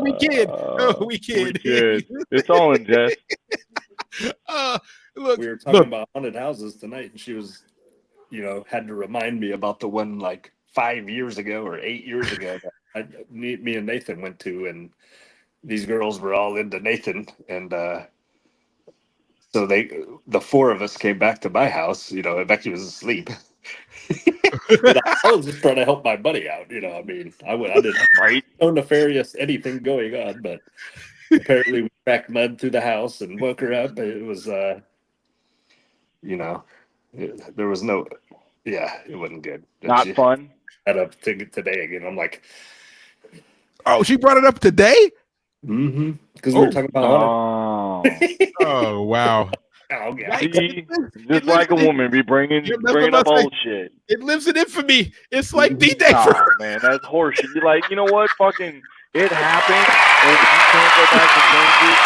[SPEAKER 1] Oh, we kid.
[SPEAKER 3] It's all in jest.
[SPEAKER 1] Look,
[SPEAKER 2] we were talking about haunted houses tonight, and she was, had to remind me about the one like 5 years ago or 8 years ago that me and Nathan went to, and these girls were all into Nathan, and so the four of us came back to my house. Becky was asleep. I was just trying to help my buddy out. I mean, I didn't have no nefarious anything going on, but apparently we cracked mud through the house and woke her up. It was, there was no, it wasn't good.
[SPEAKER 3] Not fun.
[SPEAKER 2] Had up today again. I'm like,
[SPEAKER 1] oh, she brought it up today.
[SPEAKER 2] Because we were talking about
[SPEAKER 1] oh wow.
[SPEAKER 2] Oh, yeah.
[SPEAKER 3] See, just like a woman be bringing up old shit.
[SPEAKER 1] It lives in infamy. It's like D-Day for her.
[SPEAKER 3] Man, that's horseshit. You're like, you know what? Fucking, it happened, and you can't go back and change it.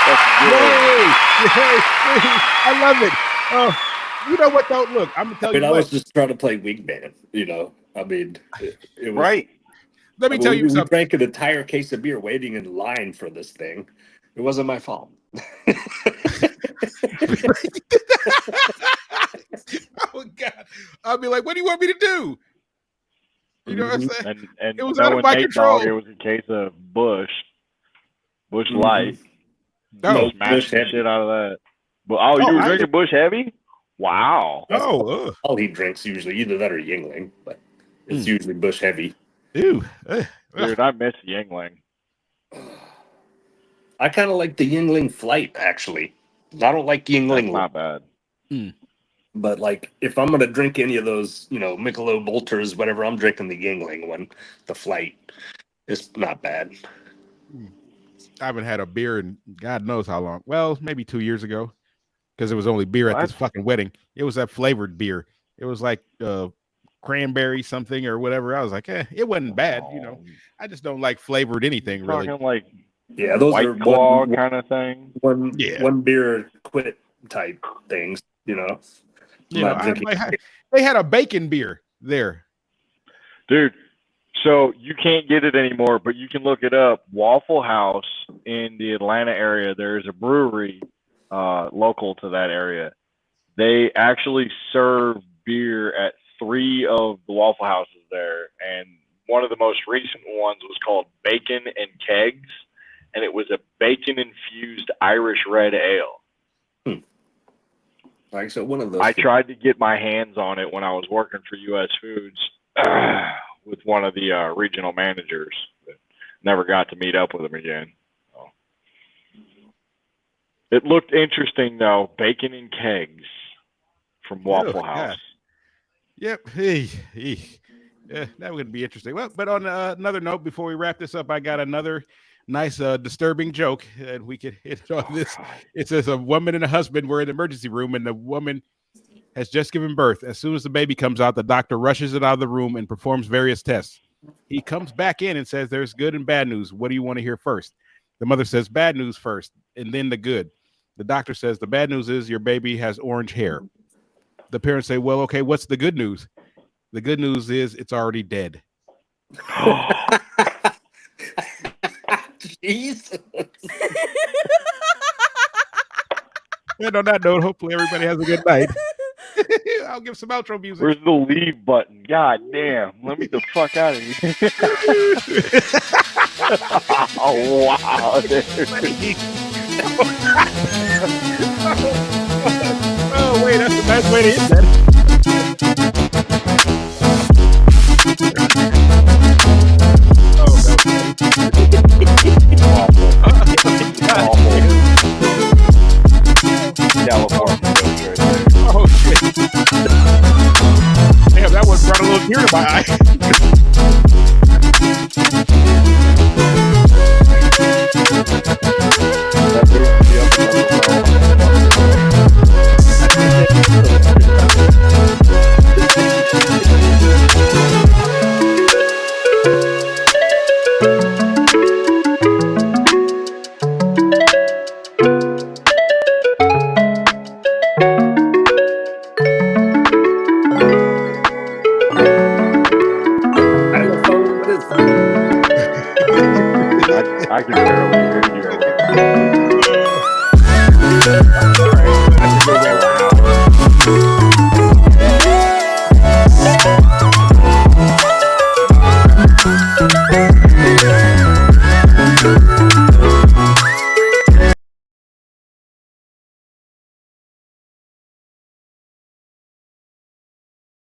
[SPEAKER 3] That's good.
[SPEAKER 1] Yay. I love it. Oh, you know what though? Look, I'm gonna tell you.
[SPEAKER 2] I was just trying to play wingman. I mean, it was
[SPEAKER 3] right.
[SPEAKER 1] Let me tell you something.
[SPEAKER 2] We drank an entire case of beer waiting in line for this thing. It wasn't my fault.
[SPEAKER 1] Oh God! I'll be like, "What do you want me to do?" You know what I'm saying?
[SPEAKER 3] And
[SPEAKER 1] it was out of my control.
[SPEAKER 3] It was a case of Bush Light.
[SPEAKER 1] No,
[SPEAKER 3] smashed the shit out of that. But you were drinking Bush Heavy? Wow.
[SPEAKER 1] Oh,
[SPEAKER 2] all he drinks usually either that or Yingling, but it's usually Bush Heavy.
[SPEAKER 1] Ew.
[SPEAKER 3] Dude, I miss Yingling.
[SPEAKER 2] I kind of like the Yingling Flight, actually. I don't like
[SPEAKER 3] That's
[SPEAKER 2] Yingling,
[SPEAKER 3] not bad.
[SPEAKER 2] but like if I'm gonna drink any of those, Michelob Ultras, whatever, I'm drinking the Yingling one. The Flight is not bad.
[SPEAKER 1] I haven't had a beer in God knows how long. Well, maybe 2 years ago, because it was only beer at this
[SPEAKER 3] What?
[SPEAKER 1] fucking wedding. It was that flavored beer. It was like cranberry something or whatever. I was like, it wasn't bad. I just don't like flavored anything really.
[SPEAKER 3] Talking like
[SPEAKER 2] Yeah, those are
[SPEAKER 3] White Claw
[SPEAKER 2] one
[SPEAKER 3] kind of thing.
[SPEAKER 2] one beer quit type things. I'm not drinking.
[SPEAKER 1] They had a bacon beer there.
[SPEAKER 3] Dude, so you can't get it anymore, but you can look it up. Waffle House in the Atlanta area, there's a brewery local to that area. They actually serve beer at 3 of the Waffle Houses there, and one of the most recent ones was called Bacon and Kegs, and it was a bacon-infused Irish red ale.
[SPEAKER 2] Like, so one of those.
[SPEAKER 3] I tried to get my hands on it when I was working for U.S. Foods with one of the regional managers, but never got to meet up with him again. So. It looked interesting, though. Bacon and Kegs from Waffle House.
[SPEAKER 1] Yep. Hey. Yeah, that would be interesting. Well, but on another note, before we wrap this up, I got another nice disturbing joke, and we could hit on this. It says a woman and a husband were in the emergency room, and the woman has just given birth. As soon as the baby comes out, the doctor rushes it out of the room and performs various tests. He comes back in and says, there's good and bad news. What do you want to hear first? The mother says, bad news first, and then the good. The doctor says, the bad news is your baby has orange hair. The parents say, well, okay, what's the good news? The good news is it's already dead.
[SPEAKER 2] Jesus.
[SPEAKER 1] And on that note, hopefully everybody has a good night. I'll give some outro music.
[SPEAKER 3] Where's the leave button? God damn. Let me the fuck out of here. Oh, wow.
[SPEAKER 1] Oh, wait, that's the best way to end that. Oh, that
[SPEAKER 3] Awful. California goes right there.
[SPEAKER 1] Oh, shit. Damn, that one brought a little tear to my eye.
[SPEAKER 2] Xylophone, what is that?
[SPEAKER 3] I can barely